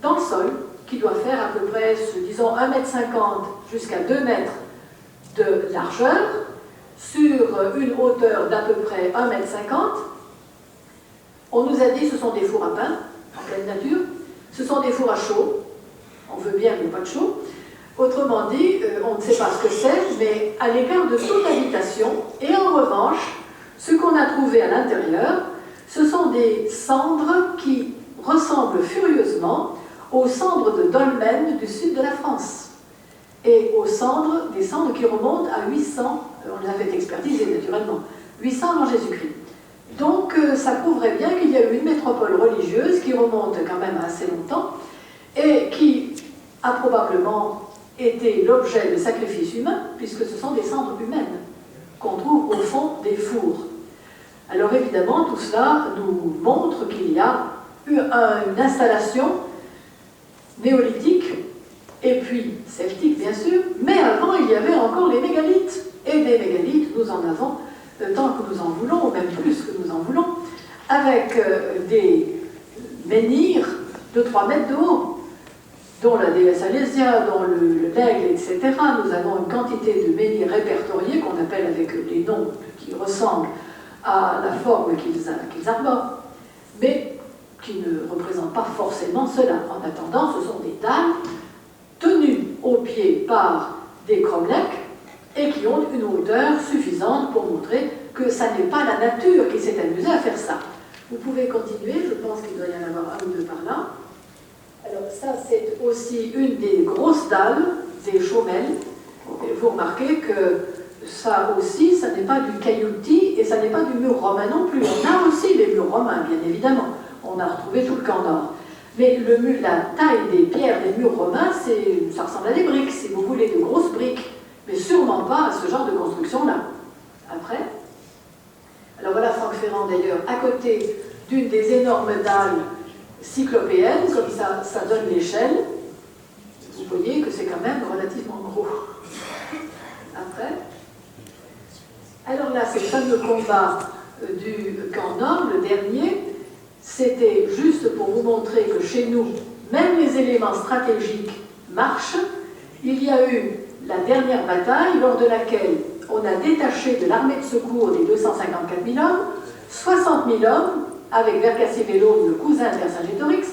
dans le sol, qui doit faire à peu près, disons, 1,50 m jusqu'à 2 mètres de largeur, sur une hauteur d'à peu près 1,50 m. On nous a dit que ce sont des fours à pain, en pleine nature, ce sont des fours à chaud, on veut bien mais pas de chaud. Autrement dit, on ne sait pas ce que c'est, mais à l'égard de toute habitation, et en revanche, ce qu'on a trouvé à l'intérieur, ce sont des cendres qui ressemblent furieusement aux cendres de dolmen du sud de la France, et aux cendres, des cendres qui remontent à 800, on les a fait expertiser naturellement, 800 avant Jésus-Christ. Donc ça prouverait bien qu'il y a eu une métropole religieuse qui remonte quand même à assez longtemps, et qui a probablement été l'objet de sacrifices humains, puisque ce sont des cendres humaines qu'on trouve au fond des fours. Alors évidemment, tout cela nous montre qu'il y a eu une installation néolithique, et puis celtique bien sûr, mais avant il y avait encore les mégalithes, et des mégalithes nous en avons tant que nous en voulons, ou même plus que nous en voulons, avec des menhirs de 3 mètres de haut, dont la déesse Alésia, dont l'aigle, etc. Nous avons une quantité de menhirs répertoriés qu'on appelle avec des noms qui ressemblent à la forme qu'ils arborent, mais qui ne représentent pas forcément cela. En attendant, ce sont des dalles tenues au pied par des cromlechs et qui ont une hauteur suffisante pour montrer que ça n'est pas la nature qui s'est amusée à faire ça. Vous pouvez continuer, je pense qu'il doit y en avoir un ou deux par là. Alors ça, c'est aussi une des grosses dalles, des chaumelles. Et vous remarquez que ça aussi, ça n'est pas du cailloutis et ça n'est pas du mur romain non plus. On a aussi les murs romains, bien évidemment. On a retrouvé tout le camp nord. Mais la taille des pierres des murs romains, ça ressemble à des briques, si vous voulez, de grosses briques. Mais sûrement pas à ce genre de construction-là. Après, alors voilà Franck Ferrand d'ailleurs, à côté d'une des énormes dalles cyclopéennes, comme ça donne l'échelle. Vous voyez que c'est quand même relativement gros. Après, alors là, c'est le fameux combat du camp nord, le dernier. C'était juste pour vous montrer que chez nous, même les éléments stratégiques marchent. Il y a eu la dernière bataille lors de laquelle on a détaché de l'armée de secours des 254 000 hommes, 60 000 hommes, avec Vercassivellum, le cousin de Vercingétorix,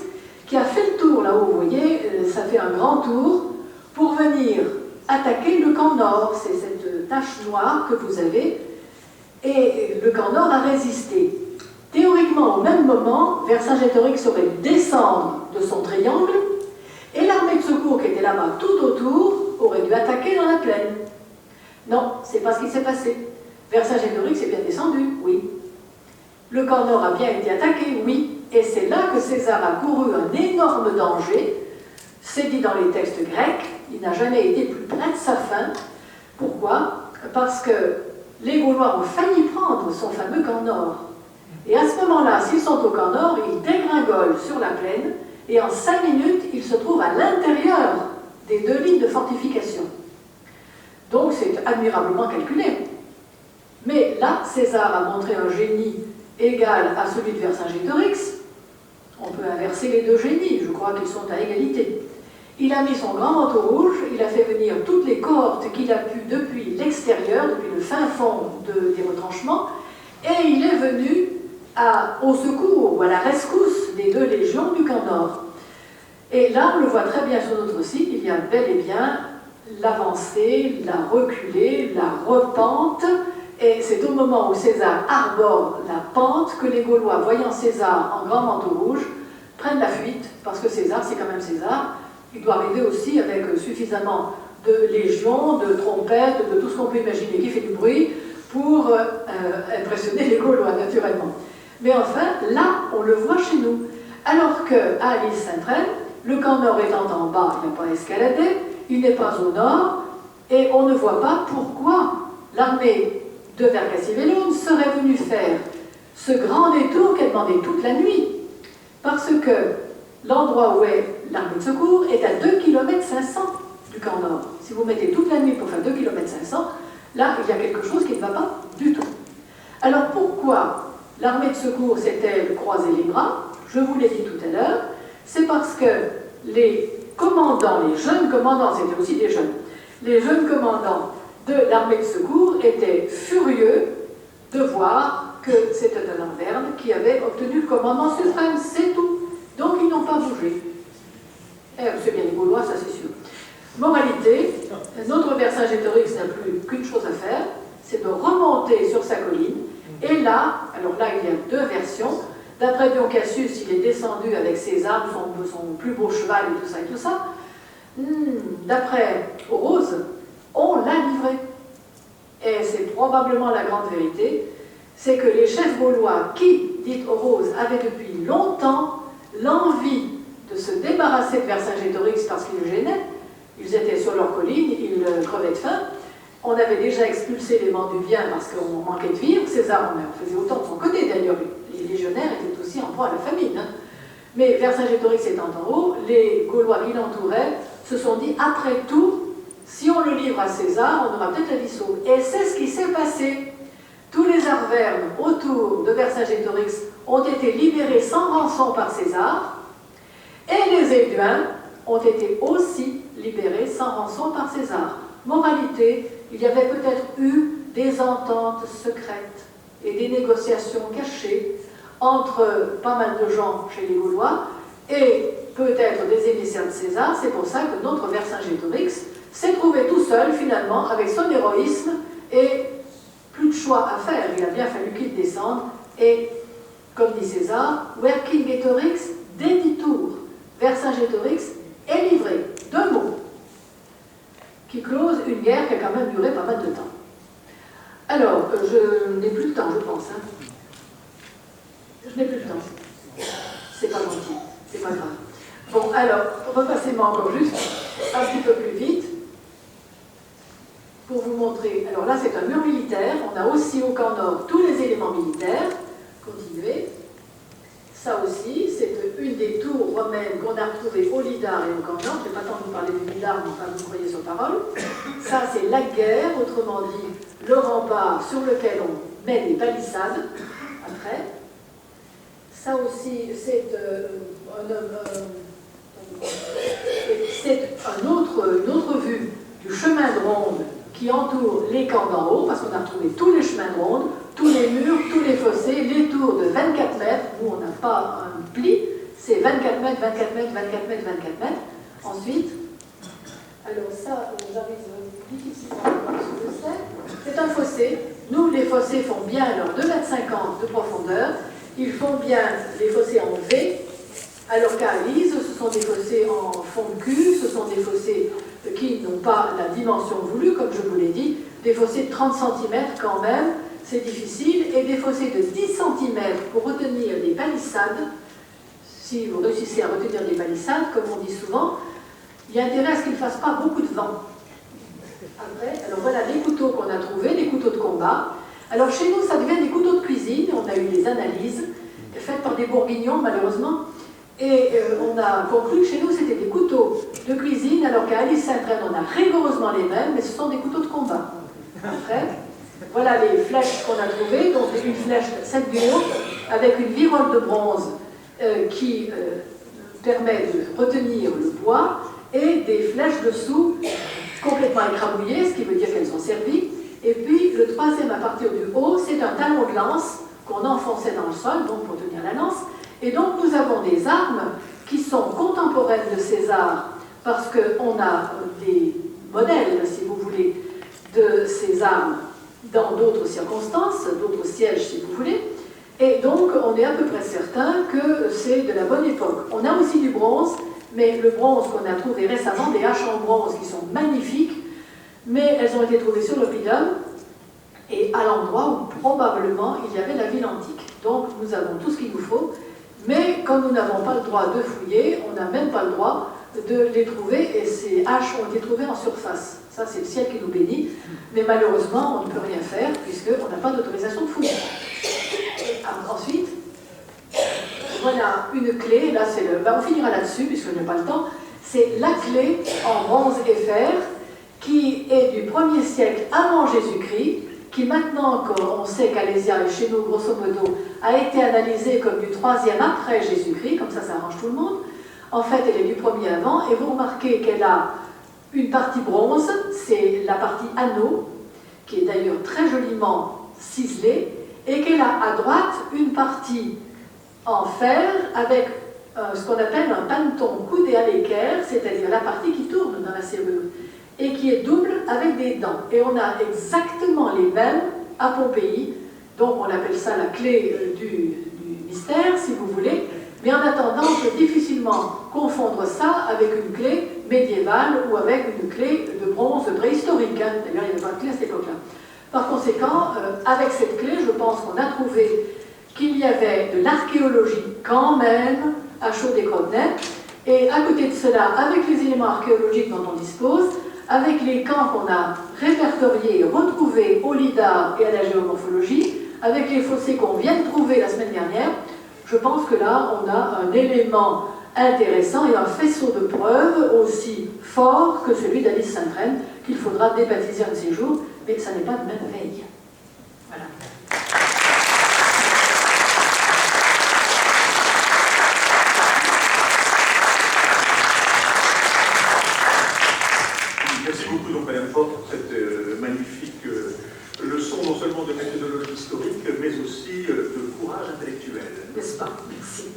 qui a fait le tour, là-haut, vous voyez, ça fait un grand tour, pour venir attaquer le camp nord. C'est cette tache noire que vous avez, et le camp nord a résisté. Théoriquement, au même moment, Vercingétorix aurait dû descendre de son triangle, et l'armée de secours qui était là-bas tout autour aurait dû attaquer dans la plaine. Non, c'est pas ce qui s'est passé. Vercingétorix est bien descendu, oui. Le camp nord a bien été attaqué, oui. Et c'est là que César a couru un énorme danger. C'est dit dans les textes grecs, il n'a jamais été plus près de sa fin. Pourquoi? Parce que les Gaulois ont failli prendre son fameux camp nord. Et à ce moment-là, s'ils sont au camp nord, ils dégringolent sur la plaine, et en 5 minutes, ils se trouvent à l'intérieur des 2 lignes de fortification. Donc c'est admirablement calculé. Mais là, César a montré un génie égal à celui de Vercingétorix. On peut inverser les 2 génies, je crois qu'ils sont à égalité. Il a mis son grand manteau rouge, il a fait venir toutes les cohortes qu'il a pu depuis l'extérieur, depuis le fin fond des retranchements, et il est venu au secours ou à la rescousse des 2 légions du camp nord. Et là, on le voit très bien sur notre site, il y a bel et bien l'avancée, la reculée, la repente, et c'est au moment où César arbore la pente que les Gaulois, voyant César en grand manteau rouge, prennent la fuite, parce que César, c'est quand même César, il doit arriver aussi avec suffisamment de légions, de trompettes, de tout ce qu'on peut imaginer qui fait du bruit pour impressionner les Gaulois, naturellement. Mais enfin, là, on le voit chez nous. Alors qu'à l'Île-Sainte-Reine, le camp nord étant en bas, il n'a pas escaladé, il n'est pas au nord, et on ne voit pas pourquoi l'armée de Vercassivelloun serait venue faire ce grand détour qu'elle demandait toute la nuit. Parce que l'endroit où est l'armée de secours est à 2,5 km du camp nord. Si vous mettez toute la nuit pour faire 2,5 km, là, il y a quelque chose qui ne va pas du tout. Alors pourquoi l'armée de secours s'est-elle croisée les bras? Je vous l'ai dit tout à l'heure, c'est parce que les commandants, les jeunes commandants, c'était aussi des jeunes, les jeunes commandants de l'armée de secours étaient furieux de voir que c'était un Lanverne qui avait obtenu le commandement suprême, c'est tout. Donc ils n'ont pas bougé. C'est bien les Gaulois, ça c'est sûr. Moralité, notre Vercingétorix n'a plus qu'une chose à faire, c'est de remonter sur sa colline. Et là, alors là il y a 2 versions. D'après Dion Cassius, il est descendu avec ses armes, son plus beau cheval et tout ça et tout ça. D'après Orose, on l'a livré. Et c'est probablement la grande vérité, c'est que les chefs gaulois qui, dit Orose, avaient depuis longtemps l'envie de se débarrasser de Vercingétorix parce qu'ils gênaient, ils étaient sur leur colline, ils crevaient de faim. On avait déjà expulsé les Manduviens parce qu'on manquait de vivre. César en faisait autant de son côté d'ailleurs. Les légionnaires étaient aussi en proie à la famine. Hein. Mais Vercingétorix étant en haut, les Gaulois qui l'entouraient se sont dit, après tout, si on le livre à César, on aura peut-être la vie sauve. Et c'est ce qui s'est passé. Tous les Arvernes autour de Vercingétorix ont été libérés sans rançon par César, et les Éduins ont été aussi libérés sans rançon par César. Moralité, il y avait peut-être eu des ententes secrètes et des négociations cachées entre pas mal de gens chez les Gaulois et peut-être des émissaires de César. C'est pour ça que notre Vercingétorix s'est trouvé tout seul finalement avec son héroïsme et plus de choix à faire. Il a bien fallu qu'il descende et, comme dit César, Vercingetorix deditur, Vercingétorix est livré. 2 mots qui close une guerre qui a quand même duré pas mal de temps. Alors, je n'ai plus de temps, je pense. Hein. Je n'ai plus de temps. C'est pas gentil, c'est pas grave. Bon, alors, repassez-moi encore juste un petit peu plus vite pour vous montrer. Alors là, c'est un mur militaire. On a aussi au camp nord tous les éléments militaires. Continuez. Ça aussi, c'est une des tours romaines qu'on a retrouvées au Lidar et au camp nord. Je n'ai pas le temps de vous parler du Lidar, mais enfin, vous croyez sur parole. Ça, c'est la guerre, autrement dit, le rempart sur lequel on met des palissades. Après. Ça aussi, c'est une autre vue du chemin de ronde qui entoure les camps d'en haut, parce qu'on a retrouvé tous les chemins de ronde, tous les murs, tous les fossés, les tours de 24 mètres. Nous, on n'a pas un pli, c'est 24 mètres, 24 mètres, 24 mètres, 24 mètres. Ensuite, alors ça, j'arrive difficilement à voir ce que c'est. C'est un fossé. Nous, les fossés font bien leurs 2,50 m de profondeur. Ils font bien les fossés en V, alors qu'à Lise, ce sont des fossés en fond de cul, ce sont des fossés qui n'ont pas la dimension voulue, comme je vous l'ai dit, des fossés de 30 cm quand même, c'est difficile, et des fossés de 10 cm pour retenir des palissades. Si vous réussissez à retenir des palissades, comme on dit souvent, il y a intérêt à ce qu'il ne fasse pas beaucoup de vent. Après, alors voilà les couteaux qu'on a trouvés, les couteaux de combat. Alors chez nous, ça devient des couteaux de cuisine. On a eu des analyses faites par des bourguignons, malheureusement. Et on a conclu que chez nous, c'était des couteaux de cuisine, alors qu'à Alise-Sainte-Reine, on a rigoureusement les mêmes, mais ce sont des couteaux de combat. Après, voilà les flèches qu'on a trouvées. Donc une flèche 7 du haut, avec une virole de bronze qui permet de retenir le bois, et des flèches dessous complètement écrabouillées, ce qui veut dire qu'elles ont servi. Et puis le troisième à partir du haut, c'est un talon de lance qu'on enfonçait dans le sol, donc pour tenir la lance. Et donc nous avons des armes qui sont contemporaines de César, parce qu'on a des modèles, si vous voulez, de ces armes dans d'autres circonstances, d'autres sièges, si vous voulez. Et donc on est à peu près certain que c'est de la bonne époque. On a aussi du bronze, mais le bronze qu'on a trouvé récemment, des haches en bronze qui sont magnifiques, mais elles ont été trouvées sur l'oppidum et à l'endroit où probablement il y avait la ville antique. Donc nous avons tout ce qu'il nous faut, mais comme nous n'avons pas le droit de fouiller, on n'a même pas le droit de les trouver, et ces haches ont été trouvées en surface. Ça, c'est le ciel qui nous bénit, mais malheureusement, on ne peut rien faire puisqu'on n'a pas d'autorisation de fouiller. Ensuite, voilà une clé, là c'est le... on finira là-dessus puisque je n'ai pas le temps. C'est la clé en bronze et fer qui est du 1er siècle avant Jésus-Christ, qui maintenant qu'on sait qu'Alésia est chez nous grosso modo, a été analysée comme du 3e après Jésus-Christ, comme ça arrange tout le monde. En fait, elle est du 1er avant, et vous remarquez qu'elle a une partie bronze, c'est la partie anneau, qui est d'ailleurs très joliment ciselée, et qu'elle a à droite une partie en fer avec ce qu'on appelle un paneton coudé à l'équerre, c'est-à-dire la partie qui tourne dans la serrure, et qui est double avec des dents. Et on a exactement les mêmes à Pompéi, donc on appelle ça la clé du mystère, si vous voulez, mais en attendant, on peut difficilement confondre ça avec une clé médiévale ou avec une clé de bronze préhistorique. D'ailleurs, il n'y avait pas de clé à cette époque-là. Par conséquent, avec cette clé, je pense qu'on a trouvé qu'il y avait de l'archéologie quand même à Chaudet-Crodnet, et à côté de cela, avec les éléments archéologiques dont on dispose, avec les camps qu'on a répertoriés et retrouvés au LIDAR et à la géomorphologie, avec les fossés qu'on vient de trouver la semaine dernière, je pense que là, on a un élément intéressant et un faisceau de preuves aussi fort que celui d'Alise-Sainte-Reine, qu'il faudra débaptiser un de ces jours, mais ça n'est pas de même veille. Voilà. Merci beaucoup, donc, Madame Forte, pour cette magnifique leçon, non seulement de méthodologie historique, mais aussi de courage intellectuel. N'est-ce pas? Merci.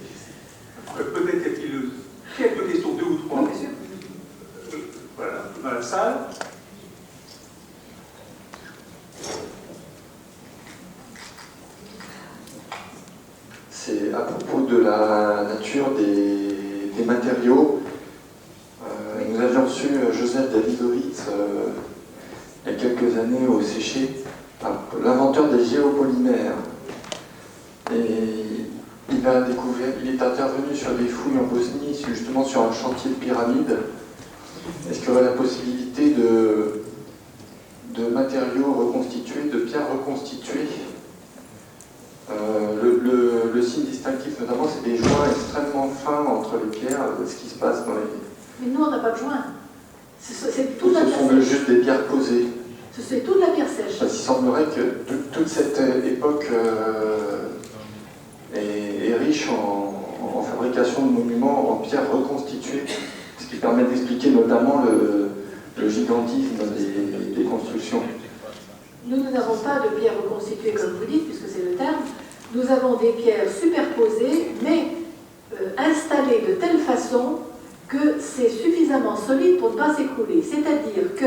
Peut-être y a-t-il quelques questions, 2 ou 3. Oui, bien sûr. Voilà, dans la salle. C'est à propos de la nature des matériaux. Nous avions reçu Joseph Davidovitz il y a quelques années au Séché, l'inventeur des géopolymères. Et il a découvert, il est intervenu sur des fouilles en Bosnie, justement sur un chantier de pyramide. Est-ce qu'il y aurait la possibilité de matériaux reconstitués, de pierres reconstituées? Le signe distinctif, notamment, c'est des joints extrêmement fins entre les pierres, ce qui se passe dans les... Mais nous, on n'a pas de joints. C'est toute la Ce pierre sont sèche. juste des pierres posées. C'est toute la pierre sèche. Parce qu'il semblerait que toute cette époque est riche en fabrication de monuments en pierres reconstituées, ce qui permet d'expliquer notamment le gigantisme des constructions. Nous n'avons pas de pierres reconstituées, comme vous dites, puisque c'est le terme. Nous avons des pierres superposées, mais installées de telle façon que c'est suffisamment solide pour ne pas s'écrouler. C'est-à-dire que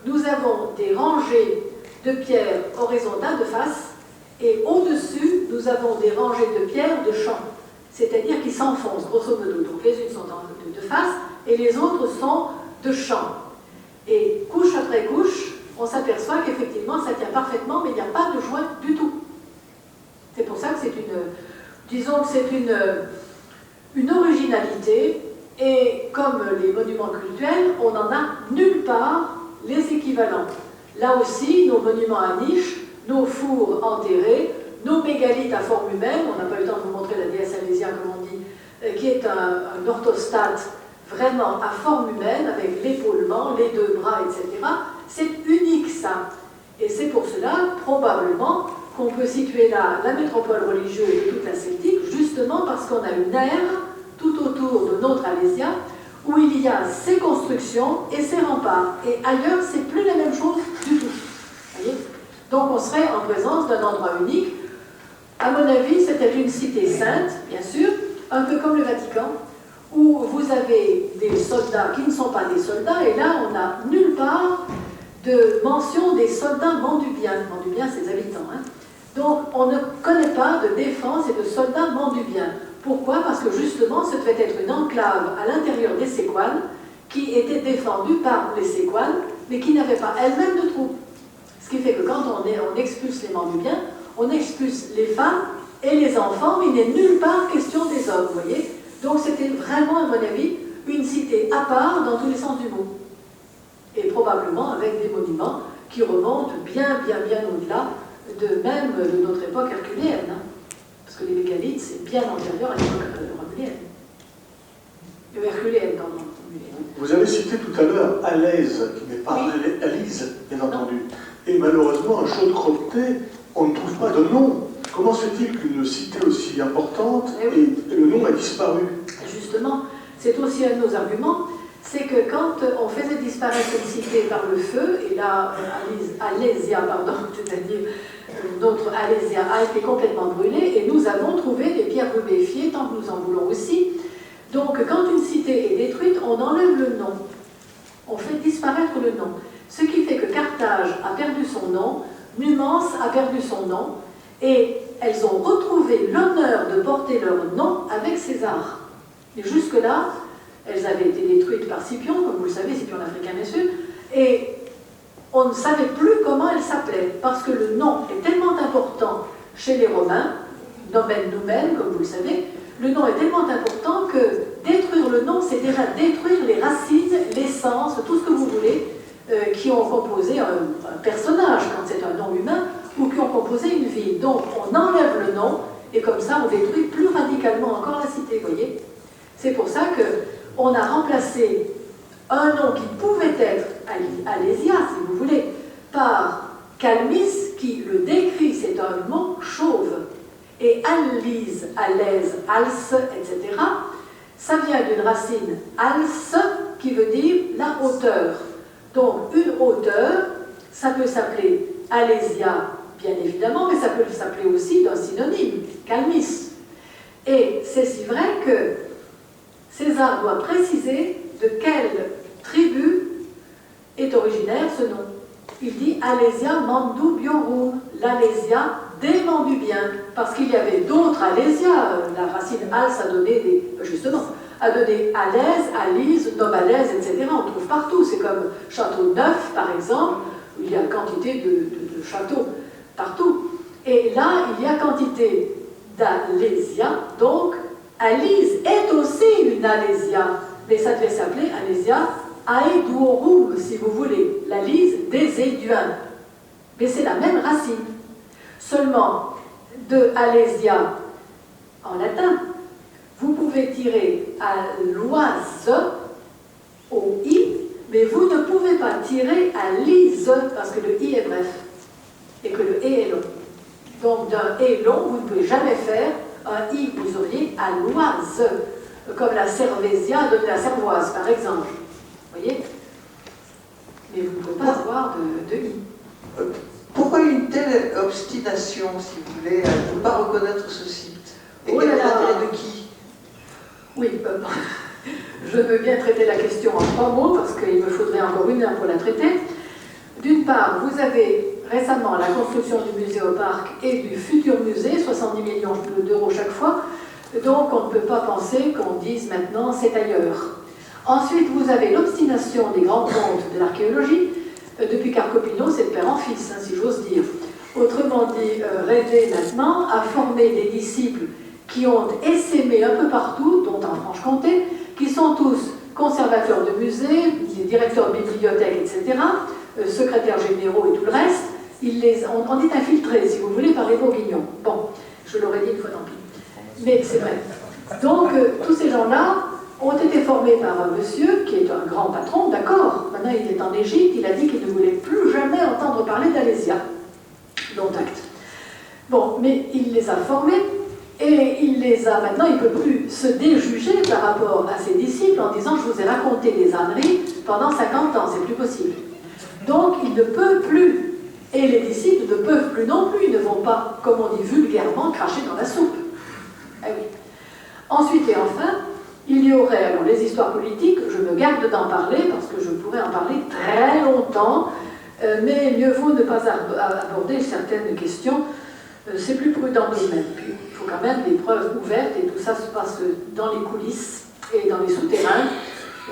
nous avons des rangées de pierres horizontales de face, et au-dessus, nous avons des rangées de pierres de champ, c'est-à-dire qui s'enfoncent, grosso modo. Donc les unes sont de face, et les autres sont de champ. Et couche après couche, on s'aperçoit qu'effectivement, ça tient parfaitement, mais il n'y a pas de joint du tout. C'est pour ça que c'est disons que c'est une originalité, et comme les monuments cultuels, on n'en a nulle part les équivalents. Là aussi, nos monuments à niches, nos fours enterrés, nos mégalithes à forme humaine, on n'a pas eu le temps de vous montrer la déesse Alésia, comme on dit, qui est un orthostate vraiment à forme humaine, avec l'épaulement, les deux bras, etc. C'est unique, ça. Et c'est pour cela, probablement, qu'on peut situer là la métropole religieuse de toute la Celtique, justement parce qu'on a une aire tout autour de notre Alésia, où il y a ces constructions et ces remparts. Et ailleurs, c'est plus la même chose du tout. Voyez, donc on serait en présence d'un endroit unique. À mon avis, c'était une cité sainte, bien sûr, un peu comme le Vatican, où vous avez des soldats qui ne sont pas des soldats, et là, on n'a nulle part de mention des soldats mandubiens. Mandubiens, c'est les habitants. Hein. Donc, on ne connaît pas de défense et de soldats mandubiens. Pourquoi? Parce que justement, ce devait être une enclave à l'intérieur des Séquanes qui était défendue par les Séquanes, mais qui n'avait pas elle-même de troupes. Ce qui fait que quand on expulse les Mandubiens, on expulse les femmes et les enfants, mais il n'est nulle part question des hommes, vous voyez. Donc c'était vraiment, à mon avis, une cité à part dans tous les sens du mot. Et probablement avec des monuments qui remontent bien au-delà de notre époque herculéenne. Hein. Parce que les mégalithes, c'est bien antérieur à l'époque romulienne. Herculéenne, pardon. Vous avez cité tout à l'heure Alèse, qui n'est pas Alise, bien entendu. Et malheureusement, à Chaude-Cropté, on ne trouve pas de nom. Comment se fait-il qu'une cité aussi importante, et le nom a disparu? Justement, c'est aussi un de nos arguments, c'est que quand on faisait disparaître une cité par le feu, et là, Alésia, pardon, c'est-à-dire notre Alésia a été complètement brûlée, et nous avons trouvé des pierres rubéfiées, tant que nous en voulons aussi. Donc, quand une cité est détruite, on enlève le nom. On fait disparaître le nom. Ce qui fait que Carthage a perdu son nom, Numance a perdu son nom, et elles ont retrouvé l'honneur de porter leur nom avec César. Et jusque-là, elles avaient été détruites par Scipion, comme vous le savez, Scipion l'Africain, bien sûr, et on ne savait plus comment elles s'appelaient, parce que le nom est tellement important chez les Romains, nomen numen, comme vous le savez, le nom est tellement important que détruire le nom, c'est déjà détruire les racines, l'essence, tout ce que vous voulez, qui ont composé un personnage, quand c'est un nom humain, ou qui ont composé une ville. Donc, on enlève le nom, et comme ça, on détruit plus radicalement encore la cité, vous voyez. C'est pour ça qu'on a remplacé un nom qui pouvait être Alésia, si vous voulez, par Calmis, qui le décrit, c'est un mot chauve. Et Alise, Alèse, Als, etc., ça vient d'une racine Als, qui veut dire la hauteur. Donc, une hauteur, ça peut s'appeler Alésia, bien évidemment, mais ça peut s'appeler aussi d'un synonyme, Calmis. Et c'est si vrai que César doit préciser de quelle tribu est originaire ce nom. Il dit Alésia Mandubiorum, l'Alésia des Mandubiens, parce qu'il y avait d'autres Alésia. La racine Als a donné a donné Alèse, Alise, Nobalèse, etc. On trouve partout. C'est comme Château-Neuf, par exemple, où il y a quantité de châteaux partout. Et là, il y a quantité d'Alésia, donc Alise est aussi une Alésia, mais ça devait s'appeler Alésia Aeduorum, si vous voulez, l'Alise des Éduins. Mais c'est la même racine. Seulement, de Alésia en latin, vous pouvez tirer à l'oise au i, mais vous ne pouvez pas tirer à lise, parce que le i est bref, et que le et est long. Donc d'un et long, vous ne pouvez jamais faire un i, vous auriez à l'oise, comme la Cervésia de la Cervoise, par exemple. Vous voyez? Mais vous ne pouvez pas avoir de i. Pourquoi une telle obstination, si vous voulez, à ne pas reconnaître ce site? Et Oh quel là est là. l'intérêt de qui? Oui, je veux bien traiter la question en 3 mots, parce qu'il me faudrait encore 1 heure pour la traiter. D'une part, vous avez récemment la construction du musée au parc et du futur musée, 70 millions d'euros chaque fois, donc on ne peut pas penser qu'on dise maintenant c'est ailleurs. Ensuite, vous avez l'obstination des grands pontes de l'archéologie. Depuis Carcopino, c'est de père en fils, hein, si j'ose dire. Autrement dit, rêver maintenant à former des disciples qui ont essaimé un peu partout, dont en Franche-Comté, qui sont tous conservateurs de musées, les directeurs de bibliothèques, etc., secrétaires généraux et tout le reste, on est infiltrés, si vous voulez, par les bourguignons. Bon, je l'aurais dit une fois, tant pis. Mais c'est vrai. Donc, tous ces gens-là ont été formés par un monsieur qui est un grand patron, d'accord. Maintenant, il est en Égypte, il a dit qu'il ne voulait plus jamais entendre parler d'Alésia. Dont acte. Bon, mais il les a formés, et maintenant, il ne peut plus se déjuger par rapport à ses disciples en disant « je vous ai raconté des âneries pendant 50 ans, c'est plus possible ». Donc, il ne peut plus, et les disciples ne peuvent plus non plus, ils ne vont pas, comme on dit vulgairement, cracher dans la soupe. Ah oui. Ensuite et enfin, il y aurait, alors les histoires politiques, je me garde d'en parler parce que je pourrais en parler très longtemps, mais mieux vaut ne pas aborder certaines questions, c'est plus prudent tout de même. Puis, il faut quand même des preuves ouvertes et tout ça se passe dans les coulisses et dans les souterrains,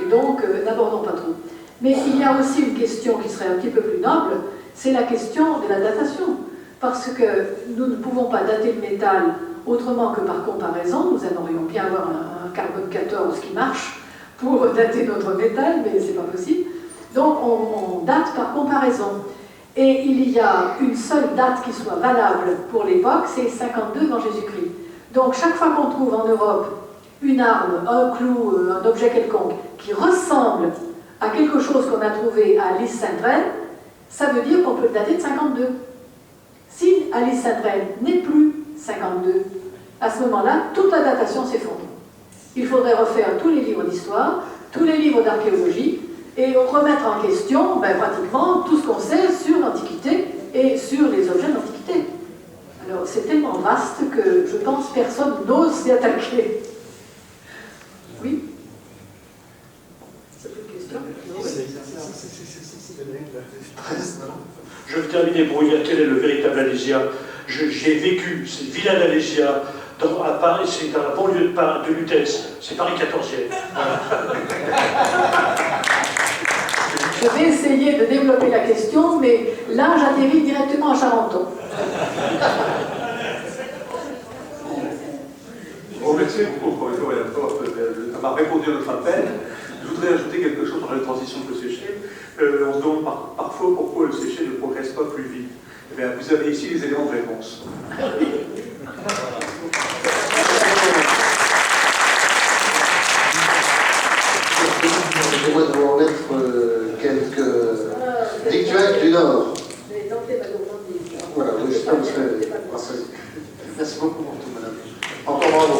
et donc n'abordons pas trop. Mais il y a aussi une question qui serait un petit peu plus noble, c'est la question de la datation. Parce que nous ne pouvons pas dater le métal autrement que par comparaison. Nous aimerions bien avoir un carbone 14 qui marche pour dater notre métal, mais ce n'est pas possible. Donc on date par comparaison. Et il y a une seule date qui soit valable pour l'époque, c'est 52 dans Jésus-Christ. Donc chaque fois qu'on trouve en Europe une arme, un clou, un objet quelconque qui ressemble à quelque chose qu'on a trouvé à Lys-Sainte-Reine, ça veut dire qu'on peut le dater de 52. Si Lys-Sainte-Reine n'est plus 52, à ce moment-là, toute la datation s'effondre. Il faudrait refaire tous les livres d'histoire, tous les livres d'archéologie, et remettre en question pratiquement tout ce qu'on sait sur l'Antiquité et sur les objets d'Antiquité. Alors c'est tellement vaste que je pense que personne n'ose s'y attaquer. Oui? C'est une question? Je vais terminer pour vous dire quel est le véritable Alésia. J'ai vécu, c'est Villa d'Alésia, à Paris, c'est dans la banlieue de Lutèce, c'est Paris 14e. Je vais essayer de développer la question, mais là j'atterris directement à Charenton. Bon, merci beaucoup, professeur Madame Porte, d'avoir répondu à notre appel. Je voudrais ajouter quelque chose dans la transition de séché. On se demande parfois pourquoi le séché ne progresse pas plus vite. Eh bien, vous avez ici les éléments de réponse. Excusez-moi de vous remettre quelques rituels du Nord. Voilà, oui, je pense que... Merci beaucoup pour tout, madame. Encore bravo.